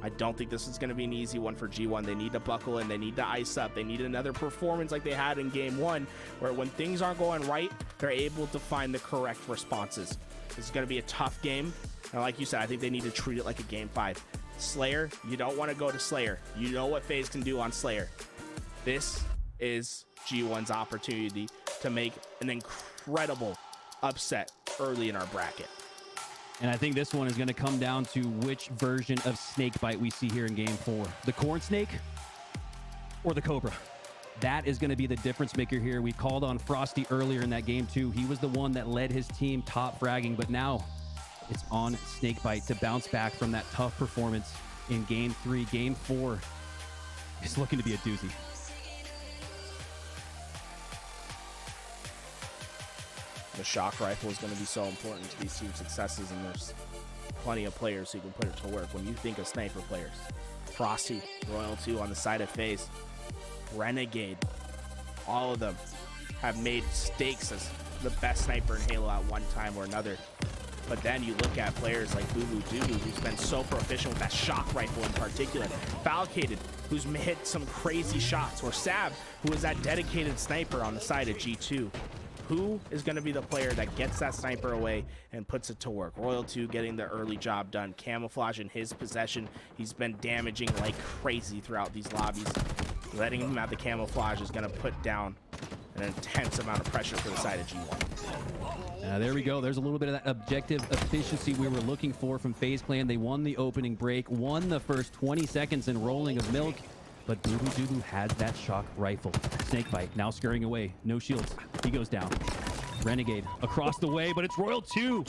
I don't think this is going to be an easy one for G1. They need to buckle in. They need to ice up. They need another performance like they had in game 1, where when things aren't going right, they're able to find the correct responses. This is going to be a tough game. And like you said, I think they need to treat it like a game 5. Slayer, you don't want to go to Slayer. You know what FaZe can do on Slayer. This is G1's opportunity to make an incredible upset early in our bracket. And I think this one is going to come down to which version of Snakebite we see here in game 4. The Corn Snake or the Cobra. That is going to be the difference maker here. We called on Frosty earlier in that game 2. He was the one that led his team top fragging, but now it's on Snakebite to bounce back from that tough performance in game 3. Game 4 is looking to be a doozy. The shock rifle is going to be so important to these team successes, and there's plenty of players who can put it to work. When you think of sniper players, Frosty, Royal 2 on the side of FaZe, Renegade, all of them have made stakes as the best sniper in Halo at one time or another. But then you look at players like Boo Boo Doo Boo, who's been so proficient with that shock rifle in particular. Falcated, who's hit some crazy shots. Or Sav, who is that dedicated sniper on the side of G2. Who is going to be the player that gets that sniper away and puts it to work? Royal 2 getting the early job done. Camouflage in his possession. He's been damaging like crazy throughout these lobbies. Letting him have the camouflage is going to put down an intense amount of pressure for the side of G1. There we go. There's a little bit of that objective efficiency we were looking for from FaZe Clan. They won the opening break, won the first 20 seconds in rolling of milk. But Boo Boo Doo Boo has that shock rifle. Snakebite now scurrying away. No shields. He goes down. Renegade across the way, but it's Royal 2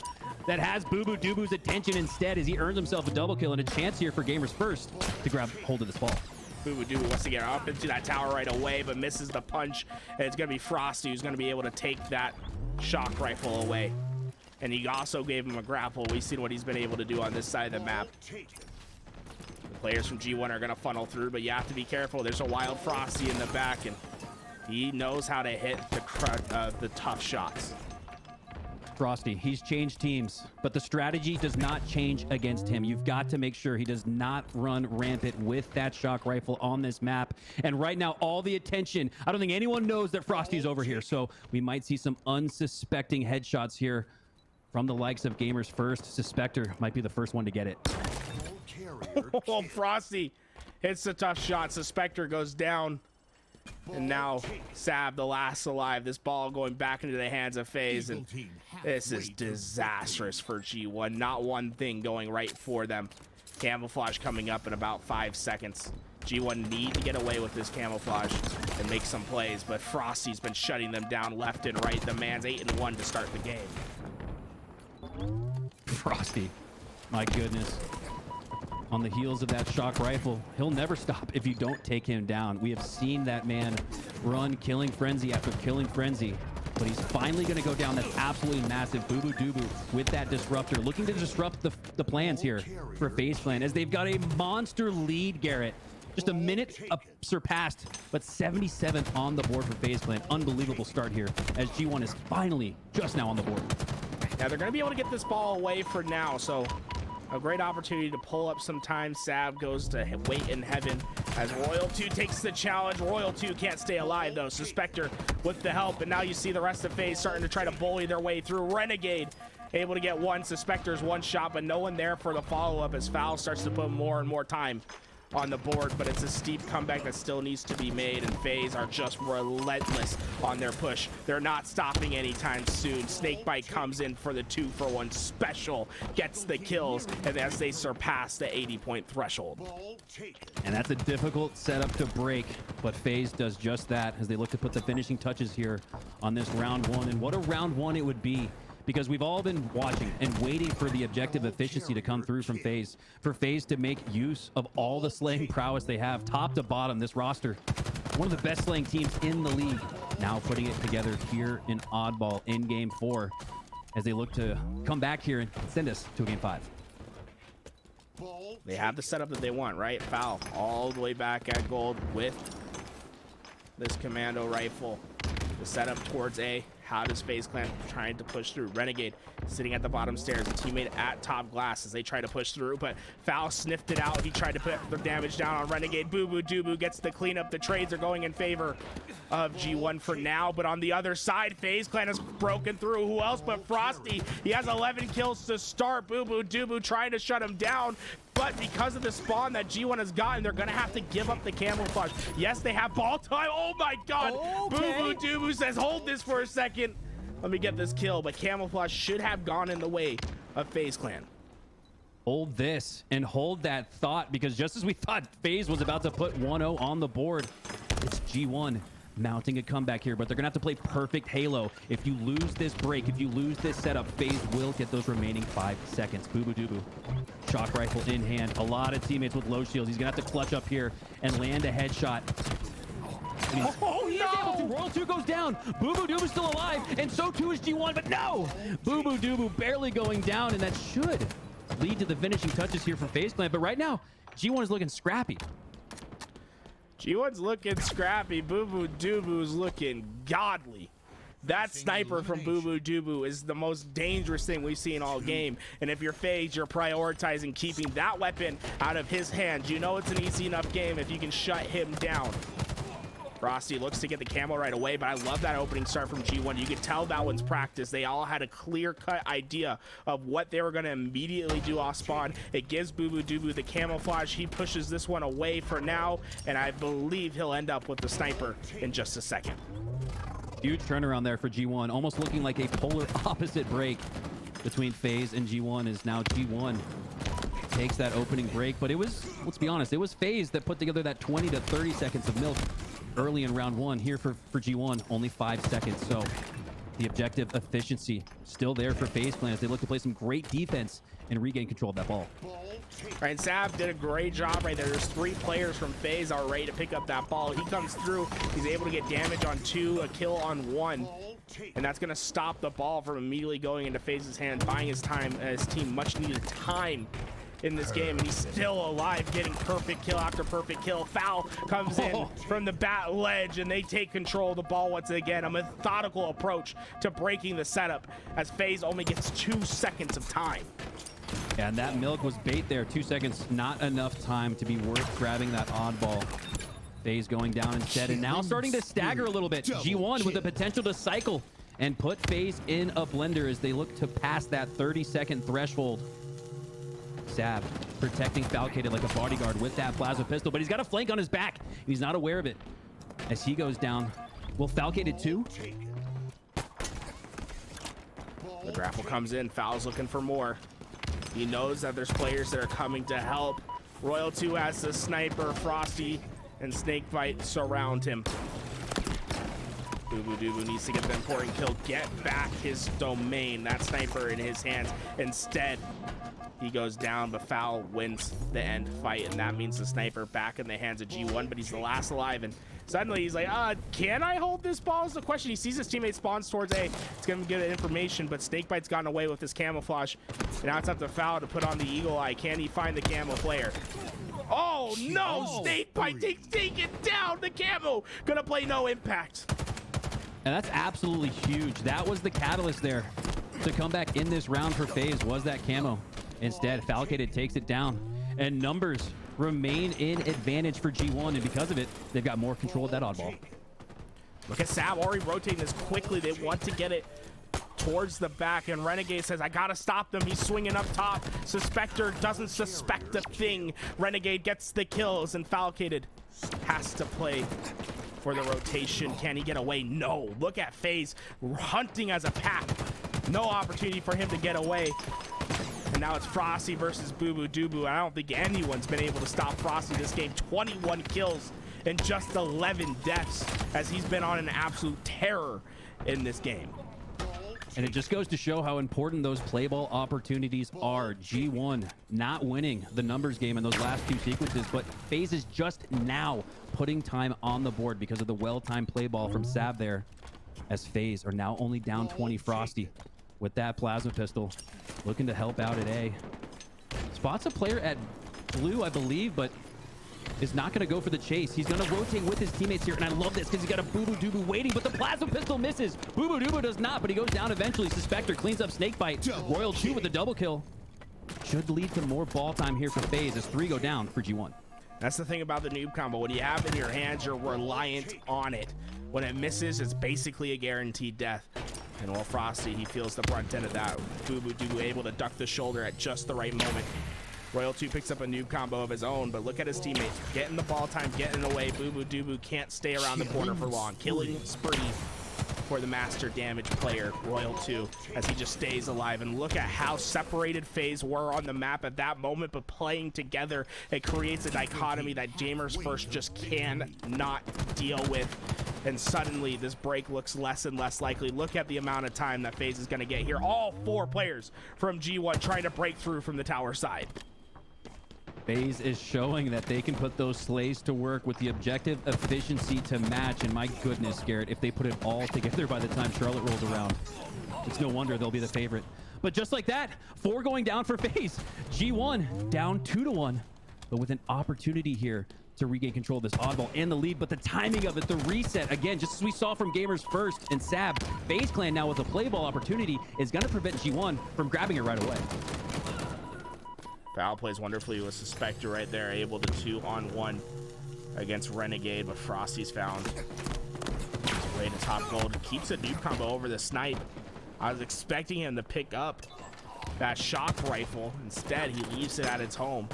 that has Boo Boo Doo Boo's attention instead as he earns himself a double kill and a chance here for Gamers First to grab hold of this ball. Boo Boo Doo Boo wants to get up into that tower right away, but misses the punch. And it's going to be Frosty who's going to be able to take that shock rifle away. And he also gave him a grapple. We've seen what he's been able to do on this side of the map. Players from G1 are going to funnel through, but you have to be careful. There's a wild Frosty in the back, and he knows how to hit the tough shots. Frosty, he's changed teams, but the strategy does not change against him. You've got to make sure he does not run rampant with that shock rifle on this map. And right now, all the attention, I don't think anyone knows that Frosty's over here, so we might see some unsuspecting headshots here from the likes of Gamers First. Suspector might be the first one to get it. Oh, Frosty hits a tough shot. Suspector goes down. And now Sav, the last alive. This ball going back into the hands of FaZe. And this is disastrous for G1. Not one thing going right for them. Camouflage coming up in about 5 seconds. G1 need to get away with this camouflage and make some plays. But Frosty's been shutting them down left and right. The man's 8-1 to start the game. Frosty, my goodness. On the heels of that shock rifle, he'll never stop if you don't take him down. We have seen that man run killing frenzy after killing frenzy, but he's finally going to go down. That's absolutely massive. Boo Boo Doo Boo with that disruptor, looking to disrupt the plans here for FaZe Clan as they've got a monster lead, Garrett. Just a minute surpassed, but 77th on the board for FaZe Clan. Unbelievable start here as G1 is finally just now on the board. Yeah, they're going to be able to get this ball away for now, so a great opportunity to pull up some time. Sav goes to wait in heaven as Royal 2 takes the challenge. Royal 2 can't stay alive, though. Suspector with the help, and now you see the rest of FaZe starting to try to bully their way through. Renegade able to get one. Suspector's one shot, but no one there for the follow-up as Foul starts to put more and more time on the board, but it's a steep comeback that still needs to be made, and FaZe are just relentless on their push. They're not stopping anytime soon. Snakebite comes in for the 2-for-1 special, gets the kills, and as they surpass the 80-point threshold. And that's a difficult setup to break, but FaZe does just that as they look to put the finishing touches here on this round one. And what a round one it would be, because we've all been watching and waiting for the objective efficiency to come through from FaZe, for FaZe to make use of all the slaying prowess they have, top to bottom. This roster, one of the best slaying teams in the league, now putting it together here in Oddball in Game 4 as they look to come back here and send us to a Game 5. They have the setup that they want, right? Foul all the way back at gold with this commando rifle. The setup towards A. How does FaZe Clan trying to push through? Renegade sitting at the bottom stairs. A teammate at top glass as they try to push through, but Foul sniffed it out. He tried to put the damage down on Renegade. Boo Boo Doo gets the cleanup. The trades are going in favor of G1 for now, but on the other side, FaZe Clan has broken through. Who else but Frosty? He has 11 kills to start. Boo Boo Doo trying to shut him down. But because of the spawn that G1 has gotten, they're going to have to give up the camouflage. Yes, they have ball time. Oh my God. Okay. Boo Boo Doo says, hold this for a second. Let me get this kill. But camouflage should have gone in the way of FaZe Clan. Hold this and hold that thought, because just as we thought FaZe was about to put 1-0 on the board, it's G1 mounting a comeback here, but they're gonna have to play perfect Halo. If you lose this break, if you lose this setup, FaZe will get those remaining 5 seconds. Boo Boo Doo. Shock rifle in hand. A lot of teammates with low shields. He's gonna have to clutch up here and land a headshot. Oh, he is able to. Royal 2 goes down. Boo Boo Doo still alive, and so too is G1, but no! Boo Boo Doo barely going down, and that should lead to the finishing touches here for FaZe Clan, but right now, G1 is looking scrappy. G1's looking scrappy. Boo Boo Doo looking godly. That sniper from Boo Boo Doo is the most dangerous thing we've seen all game. And if you're FaZe, you're prioritizing keeping that weapon out of his hands. You know it's an easy enough game if you can shut him down. Frosty looks to get the camo right away, but I love that opening start from G1. You could tell that one's practice. They all had a clear-cut idea of what they were going to immediately do off spawn. It gives Boo Boo Doo the camouflage. He pushes this one away for now, and I believe he'll end up with the sniper in just a second. Huge turnaround there for G1, almost looking like a polar opposite break between FaZe and G1 is now G1 takes that opening break, but it was, let's be honest, it was FaZe that put together that 20 to 30 seconds of milk early in round one. Here for G1, only 5 seconds. So the objective efficiency still there for FaZe Clan as they look to play some great defense and regain control of that ball. Right, and Sav did a great job right there. There's 3 players from FaZe are ready to pick up that ball. He comes through. He's able to get damage on 2, a kill on 1. And that's going to stop the ball from immediately going into FaZe's hand, buying his team much needed time in this game, and he's still alive, getting perfect kill after perfect kill. Foul comes in from the bat ledge, and they take control of the ball once again. A methodical approach to breaking the setup as FaZe only gets 2 seconds of time. And that milk was bait there. 2 seconds, not enough time to be worth grabbing that oddball. FaZe going down instead, and now starting to stagger a little bit. G1 with the potential to cycle and put FaZe in a blender as they look to pass that 30-second threshold. Sav protecting Falcated like a bodyguard with that plasma pistol, but he's got a flank on his back. He's not aware of it as he goes down. Will Falcated too? The grapple comes in. Foul's looking for more. He knows that there's players that are coming to help. Royal 2 has the sniper. Frosty and Snakebite surround him. Boo Boo Doo needs to get the important kill, get back his domain. That sniper in his hands. Instead, he goes down, but Foul wins the end fight, and that means the sniper back in the hands of G1, but he's the last alive, and suddenly he's like, can I hold this ball is the question. He sees his teammate spawns towards A. It's going to give it information, but Snakebite's gotten away with his camouflage, and now it's up to Foul to put on the eagle eye. Can he find the camo player? Oh, no! Snakebite take it down! The camo gonna play no impact. And that's absolutely huge. That was the catalyst there to come back in this round for FaZe, was that camo. Instead, Falcated takes it down, and numbers remain in advantage for G1, and because of it, they've got more control of that oddball. Look at Sav already rotating this quickly. They want to get it towards the back, and Renegade says, I gotta stop them. He's swinging up top. Suspector doesn't suspect a thing. Renegade gets the kills, and Falcated has to play for the rotation. Can he get away? No. Look at FaZe hunting as a pack. No opportunity for him to get away. And now it's Frosty versus Bubu I don't think anyone's been able to stop Frosty this game. 21 kills and just 11 deaths, as he's been on an absolute terror in this game. And it just goes to show how important those play ball opportunities are. G1 not winning the numbers game in those last two sequences, but FaZe is just now putting time on the board because of the well-timed play ball from Sav there, as FaZe are now only down 20. Frosty with that plasma pistol looking to help out at A. Spots a player at blue, I believe, but is not going to go for the chase. He's going to rotate with his teammates here, and I love this because he's got a Bubu waiting, but the plasma pistol misses. Bubu does not, but he goes down eventually. Suspector cleans up Snakebite. Royal 2 with the double kill. Should lead to more ball time here for FaZe as 3 go down for G1. That's the thing about the noob combo. When you have it in your hands, you're reliant on it. When it misses, it's basically a guaranteed death. And while Frosty, he feels the brunt end of that. Bubu able to duck the shoulder at just the right moment. Royal 2 picks up a noob combo of his own, but look at his teammates. Getting the ball time, getting away. Bubu can't stay around the corner for long. Killing spree for the master damage player, Royal 2, as he just stays alive. And look at how separated FaZe were on the map at that moment, but playing together, it creates a dichotomy that Jamers First just cannot deal with. And suddenly this break looks less and less likely. Look at the amount of time that FaZe is going to get here. All 4 players from G1 trying to break through from the tower side. FaZe is showing that they can put those slays to work with the objective efficiency to match. And my goodness, Garrett, if they put it all together by the time Charlotte rolls around, it's no wonder they'll be the favorite. But just like that, 4 going down for FaZe. G1 down 2-1, but with an opportunity here to regain control of this oddball and the lead. But the timing of it, the reset, again, just as we saw from Gamers First and Sab, FaZe Clan now with a play ball opportunity is going to prevent G1 from grabbing it right away. Foul plays wonderfully with Suspector right there, able to 2-on-1 against Renegade, but Frosty's found. He's way to top gold. Keeps a noob combo over the snipe. I was expecting him to pick up that shock rifle. Instead, he leaves it at its home.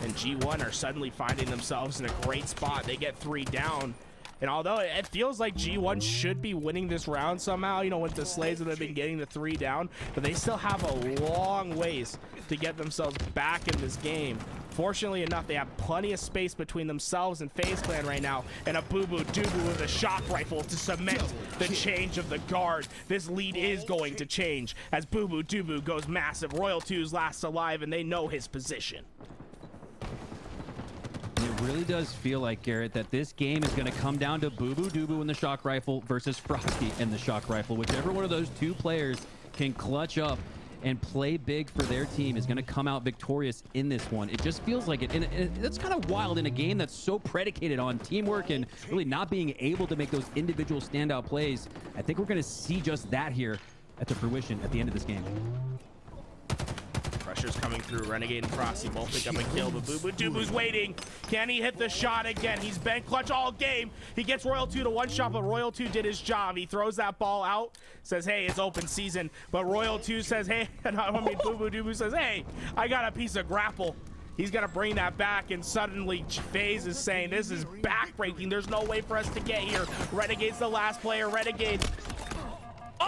And G1 are suddenly finding themselves in a great spot. They get 3 down. And although it feels like G1 should be winning this round somehow, you know, with the slays that have been getting the 3 down, but they still have a long ways to get themselves back in this game. Fortunately enough, they have plenty of space between themselves and FaZe Clan right now, and a Bubu with a shock rifle to cement the change of the guard. This lead is going to change as Bubu goes massive. Royal 2's last alive, and they know his position. It really does feel like, Garrett, that this game is going to come down to Bubu and the shock rifle versus Frosty and the shock rifle. Whichever one of those 2 players can clutch up and play big for their team is going to come out victorious in this one. It just feels like it, and it's kind of wild in a game that's so predicated on teamwork and really not being able to make those individual standout plays. I think we're going to see just that here at the fruition at the end of this game. Pressure's coming through. Renegade and Frosty both pick up a kill, but Bubu's waiting. Can he hit the shot again? He's been clutch all game. He gets Royal 2 to 1 shot, but Royal 2 did his job. He throws that ball out, says, hey, it's open season. But Royal 2 says, hey, Bubu says, hey, I got a piece of grapple. He's gonna bring that back, and suddenly FaZe is saying, this is backbreaking. There's no way for us to get here. Renegade's the last player. Renegade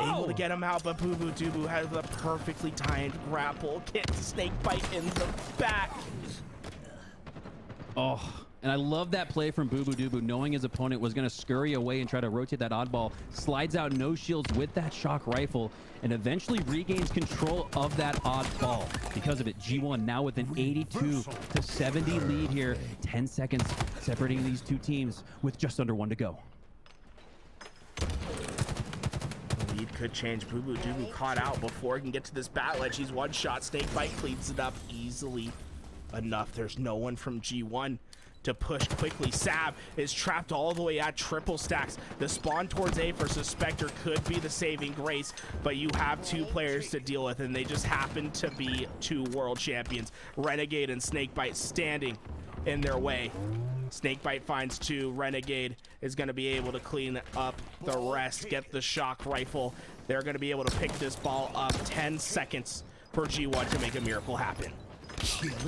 able to get him out, but Bubu has the perfectly timed grapple. Gets Snakebite in the back. Oh, and I love that play from Bubu, knowing his opponent was going to scurry away and try to rotate that oddball. Slides out no shields with that shock rifle and eventually regains control of that oddball. Because of it, G1 now with an 82-70 lead here. 10 seconds separating these 2 teams with just under 1 to go. Lead could change. Bubu caught out before he can get to this battle edge. He's 1 shot. Snakebite cleans it up easily enough. There's no one from G1 to push quickly. Sab is trapped all the way at triple stacks. The spawn towards A for Suspector could be the saving grace, but you have 2 players to deal with, and they just happen to be 2 world champions. Renegade and Snakebite standing in their way. Snakebite finds 2. Renegade is going to be able to clean up the rest, get the shock rifle. they're going to be able to pick this ball up. 10 seconds for G1 to make a miracle happen.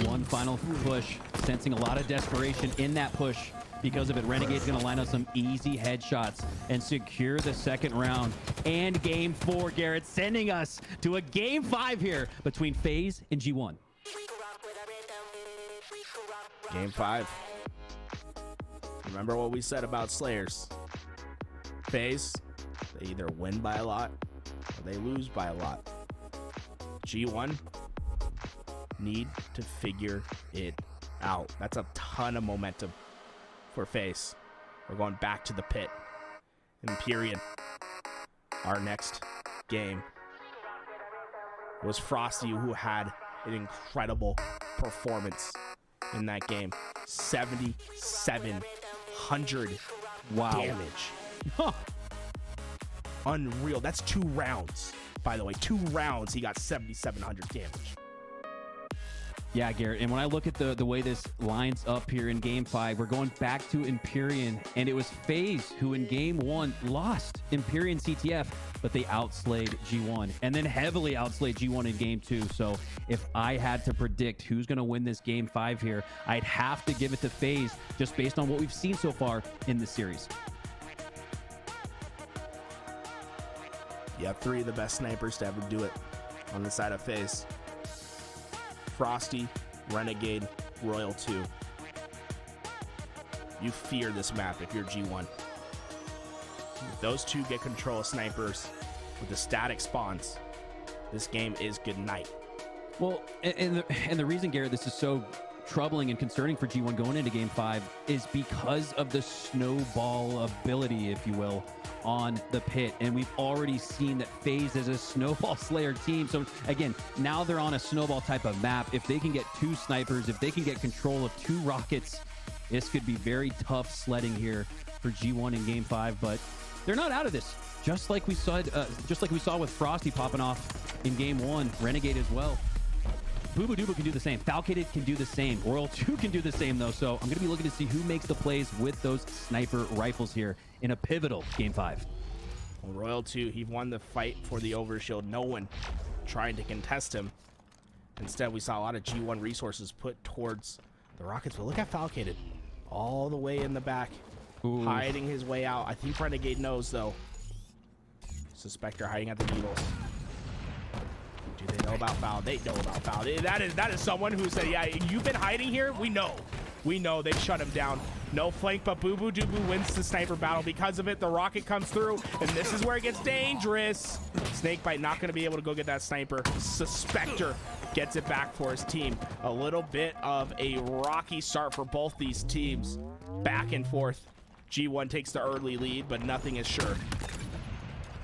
One final push, sensing a lot of desperation in that push. Because of it, Renegade's going to line up some easy headshots and secure the second round and game 4, Garrett, sending us to a game 5 here between FaZe and G1. Game 5. Remember what we said about Slayers. FaZe, they either win by a lot or they lose by a lot. G1 need to figure it out. That's a ton of momentum for FaZe. We're going back to the pit. Empyrean. Our next game was Frosty, who had an incredible performance in that game. 7,700 damage. Huh. Unreal. That's 2 rounds, by the way. 2 rounds, he got 7,700 damage. Yeah, Garrett, and when I look at the way this lines up here in game 5, we're going back to Empyrean, and it was FaZe who in game 1 lost Empyrean CTF, but they outslayed G1 and then heavily outslayed G1 in game 2. So if I had to predict who's going to win this game 5 here, I'd have to give it to FaZe just based on what we've seen so far in this series. You have 3 of the best snipers to ever do it on the side of FaZe. Frosty, Renegade, Royal 2. You fear this map if you're G1. If those 2 get control of snipers with the static spawns, this game is good night. Well, and the reason, Garrett, this is so troubling and concerning for G1 going into game 5 is because of the snowball ability, if you will, on the pit. And we've already seen that FaZe is a snowball slayer team. So again, now they're on a snowball type of map. If they can get 2 snipers, if they can get control of 2 rockets, this could be very tough sledding here for G1 in game 5. But they're not out of this. Just like we saw with Frosty popping off in game 1, Renegade as well. Boo Doo can do the same. Falcated can do the same. Royal 2 can do the same, though. So I'm going to be looking to see who makes the plays with those sniper rifles here in a pivotal game 5. Well, Royal 2, he won the fight for the overshield. No one trying to contest him. Instead, we saw a lot of G1 resources put towards the Rockets. But look at Falcated. All the way in the back. Ooh. Hiding his way out. I think Renegade knows, though. Suspector hiding at the Needles. Do they know about Foul? They know about Foul. That is someone who said, yeah, you've been hiding here? We know. We know. They shut him down. No flank, but Boo Boo Doo wins the sniper battle. Because of it, the rocket comes through, and this is where it gets dangerous. Snakebite not going to be able to go get that sniper. Suspector gets it back for his team. A little bit of a rocky start for both these teams. Back and forth. G1 takes the early lead, but nothing is sure.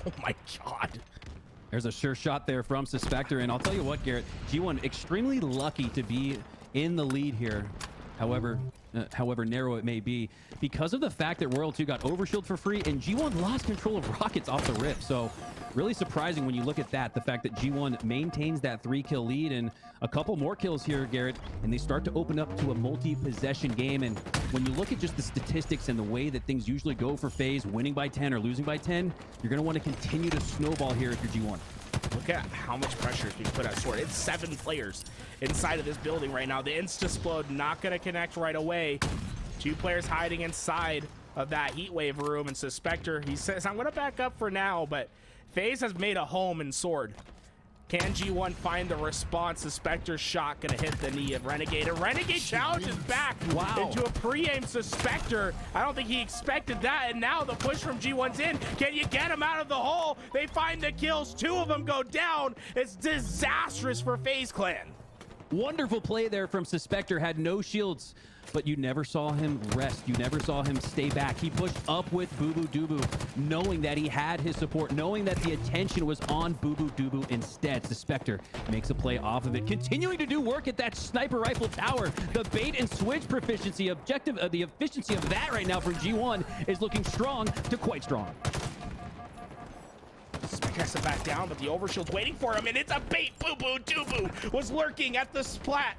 Oh my God. There's a sure shot there from Suspector, and I'll tell you what, Garrett, G1 extremely lucky to be in the lead here, however narrow it may be, because of the fact that Royal 2 got overshield for free and G1 lost control of rockets off the rip. So really surprising when you look at that, the fact that G1 maintains that 3-kill lead and a couple more kills here, Garrett, and they start to open up to a multi-possession game. And when you look at just the statistics and the way that things usually go for FaZe, winning by 10 or losing by 10, you're going to want to continue to snowball here if you're G1. Look at how much pressure is being put on Sword. It's 7 players inside of this building right now. The Insta-Splode not going to connect right away. 2 players hiding inside of that Heatwave room, and Suspector, he says, I'm going to back up for now, but FaZe has made a home in Sword. Can G1 find the response? Suspector's shot going to hit the knee of Renegade, and Renegade challenges back into a pre-aim Suspector. I don't think he expected that, and now the push from G1's in. Can you get him out of the hole? They find the kills. 2 of them go down. It's disastrous for FaZe Clan. Wonderful play there from Suspector, had no shields, but you never saw him rest. You never saw him stay back. He pushed up with Boo Boo Doo, knowing that he had his support, knowing that the attention was on Boo Boo Doo instead. Suspector makes a play off of it, continuing to do work at that sniper rifle tower. The bait and switch proficiency, the efficiency of that right now from G1 is looking strong to quite strong. Suspector has to back down, but the overshield's waiting for him, and it's a bait. Boo Boo Doo was lurking at the splat.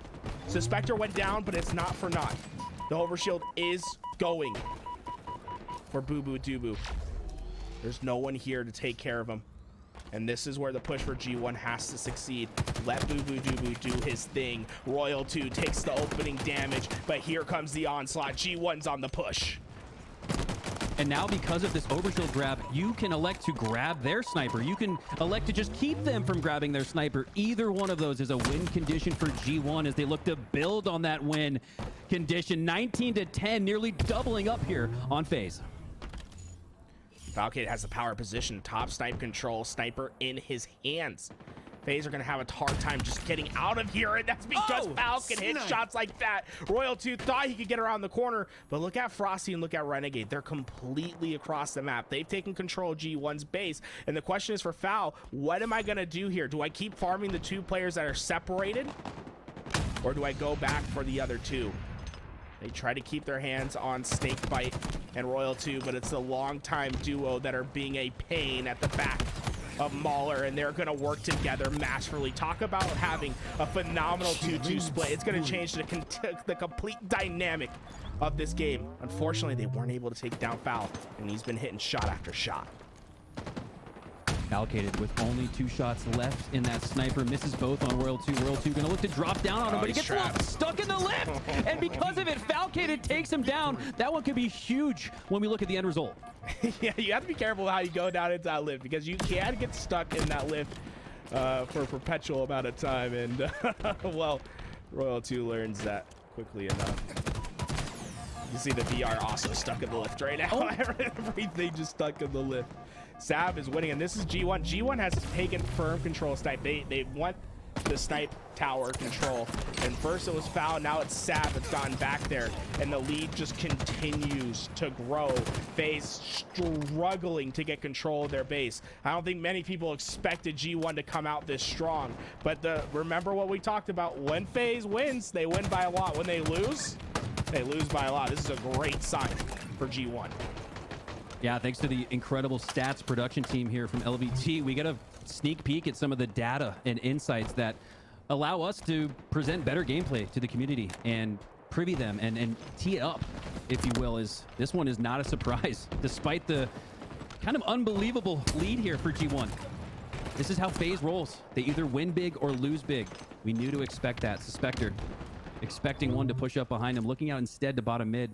Suspector went down, but it's not for naught. The overshield is going for Boo Boo Doo. There's no one here to take care of him. And this is where the push for G1 has to succeed. Let Boo do his thing. Royal 2 takes the opening damage, but here comes the onslaught. G1's on the push. And now because of this overshield grab, you can elect to grab their sniper. You can elect to just keep them from grabbing their sniper. Either one of those is a win condition for G1 as they look to build on that win condition. 19-10, nearly doubling up here on FaZe. Falcade has the power position, top snipe control, sniper in his hands. FaZe are going to have a hard time just getting out of here, and that's because Falcon hit shots like that. Royal 2 thought he could get around the corner, but look at Frosty and look at Renegade. They're completely across the map. They've taken control of G1's base, and the question is for Foul, what am I going to do here? Do I keep farming the 2 players that are separated, or do I go back for the other 2? They try to keep their hands on Snakebite and Royal 2, but it's the long-time duo that are being a pain at the back of Mauler, and they're going to work together masterfully. Talk about having a phenomenal 2-2 split. It's going to change the complete dynamic of this game. Unfortunately, they weren't able to take down Foul, and he's been hitting shot after shot. Allocated with only 2 shots left in that sniper. Misses both on Royal 2. Royal 2 gonna look to drop down on him, but he gets a little stuck in the lift. And because of it, Falcated takes him down. That one could be huge when we look at the end result. Yeah, you have to be careful how you go down into that lift, because you can get stuck in that lift for a perpetual amount of time. And well, Royal 2 learns that quickly enough. You see the VR also stuck in the lift right now. Everything just stuck in the lift. Sav is winning, and this is G1. G1 has taken firm control of snipe. They want the snipe tower control. And first it was Foul, now it's Sav that's gotten back there. And the lead just continues to grow. FaZe struggling to get control of their base. I don't think many people expected G1 to come out this strong. But remember what we talked about. When FaZe wins, they win by a lot. When they lose by a lot. This is a great sign for G1. Yeah, thanks to the incredible stats production team here from LVT, we get a sneak peek at some of the data and insights that allow us to present better gameplay to the community and privy them and tee it up, if you will. As this one is not a surprise, despite the kind of unbelievable lead here for G1. This is how FaZe rolls. They either win big or lose big. We knew to expect that. Suspector expecting one to push up behind him, looking out instead to bottom mid.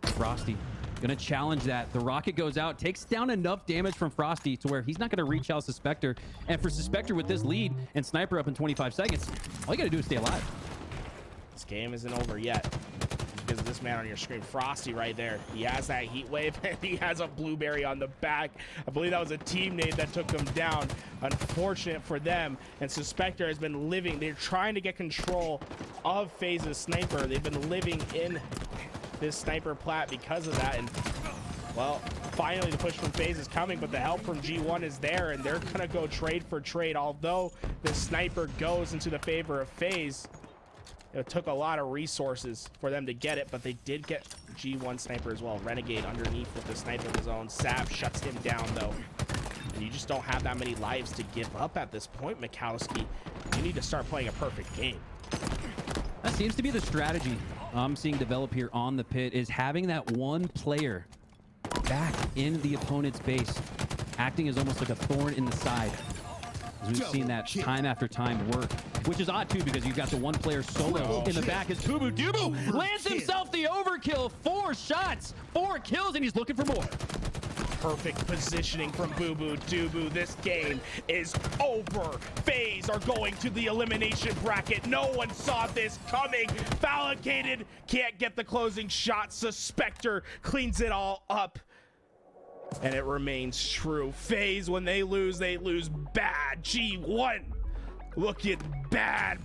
Frosty gonna challenge that. The rocket goes out, takes down enough damage from Frosty to where he's not gonna reach out Suspector. And for Suspector with this lead and Sniper up in 25 seconds, all you gotta do is stay alive. This game isn't over yet because of this man on your screen, Frosty right there. He has that heat wave and he has a blueberry on the back. I believe that was a teammate that took him down. Unfortunate for them. And Suspector has been living. They're trying to get control of FaZe's sniper. They've been living in this sniper plat because of that. And well, finally the push from FaZe is coming, but the help from G1 is there, and they're gonna go trade for trade. Although the sniper goes into the favor of FaZe, it took a lot of resources for them to get it, but they did get G1 sniper as well. Renegade underneath with the sniper of his own. Sav shuts him down though, and you just don't have that many lives to give up at this point, Mikowski. You need to start playing a perfect game. That seems to be the strategy I'm seeing develop here on the pit, is having that one player back in the opponent's base, acting as almost like a thorn in the side. As we've seen that time after time work, which is odd too, because you've got the one player solo in the back as Boo lands himself the overkill. 4 shots, 4 kills, and he's looking for more. Perfect positioning from Boo Boo Doo. This game is over. FaZe are going to the elimination bracket. No one saw this coming. Falcated can't get the closing shot. Suspector cleans it all up. And it remains true. FaZe, when they lose bad. G1 looking bad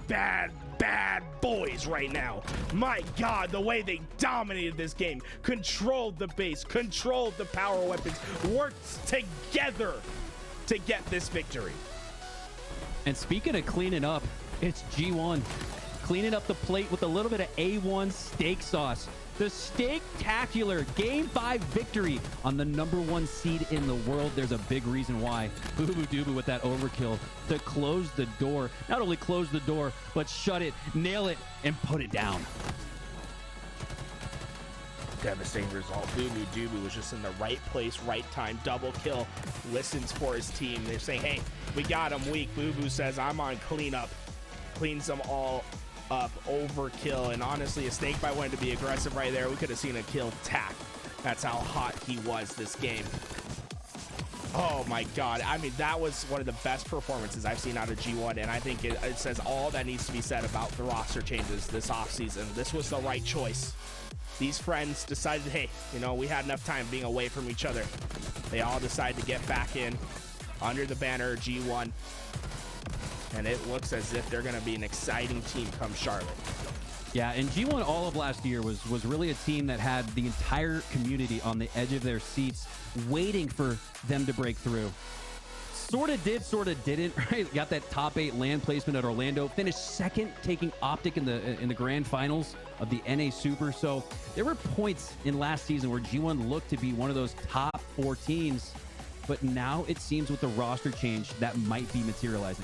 boys right now. My God, the way they dominated this game, controlled the base, controlled the power weapons, worked together to get this victory. And speaking of cleaning up, it's G1 cleaning up the plate with a little bit of A1 steak sauce. The steak-tacular Game 5 victory on the #1 seed in the world. There's a big reason why. Boo Boo Doo with that overkill to close the door. Not only close the door, but shut it, nail it, and put it down. Devastating result. Boo Boo Doo was just in the right place, right time. Double kill. Listens for his team. They're saying, hey, we got him weak. Boo Boo says, I'm on cleanup. Cleans them all up. Overkill. And honestly, a snake bite wanted to be aggressive right there. We could have seen a kill tack. That's how hot he was this game. Oh my God. I mean, that was one of the best performances I've seen out of G1. And I think it says all that needs to be said about the roster changes this offseason. This was the right choice. These friends decided, hey, you know, we had enough time being away from each other. They all decided to get back in under the banner of G1. And it looks as if they're going to be an exciting team come Charlotte. Yeah, and G1 all of last year was really a team that had the entire community on the edge of their seats waiting for them to break through. Sort of did, sort of didn't, right? Got that top 8 land placement at Orlando, finished second, taking Optic in the grand finals of the NA Super. So there were points in last season where G1 looked to be one of those top 4 teams, but now it seems with the roster change that might be materializing.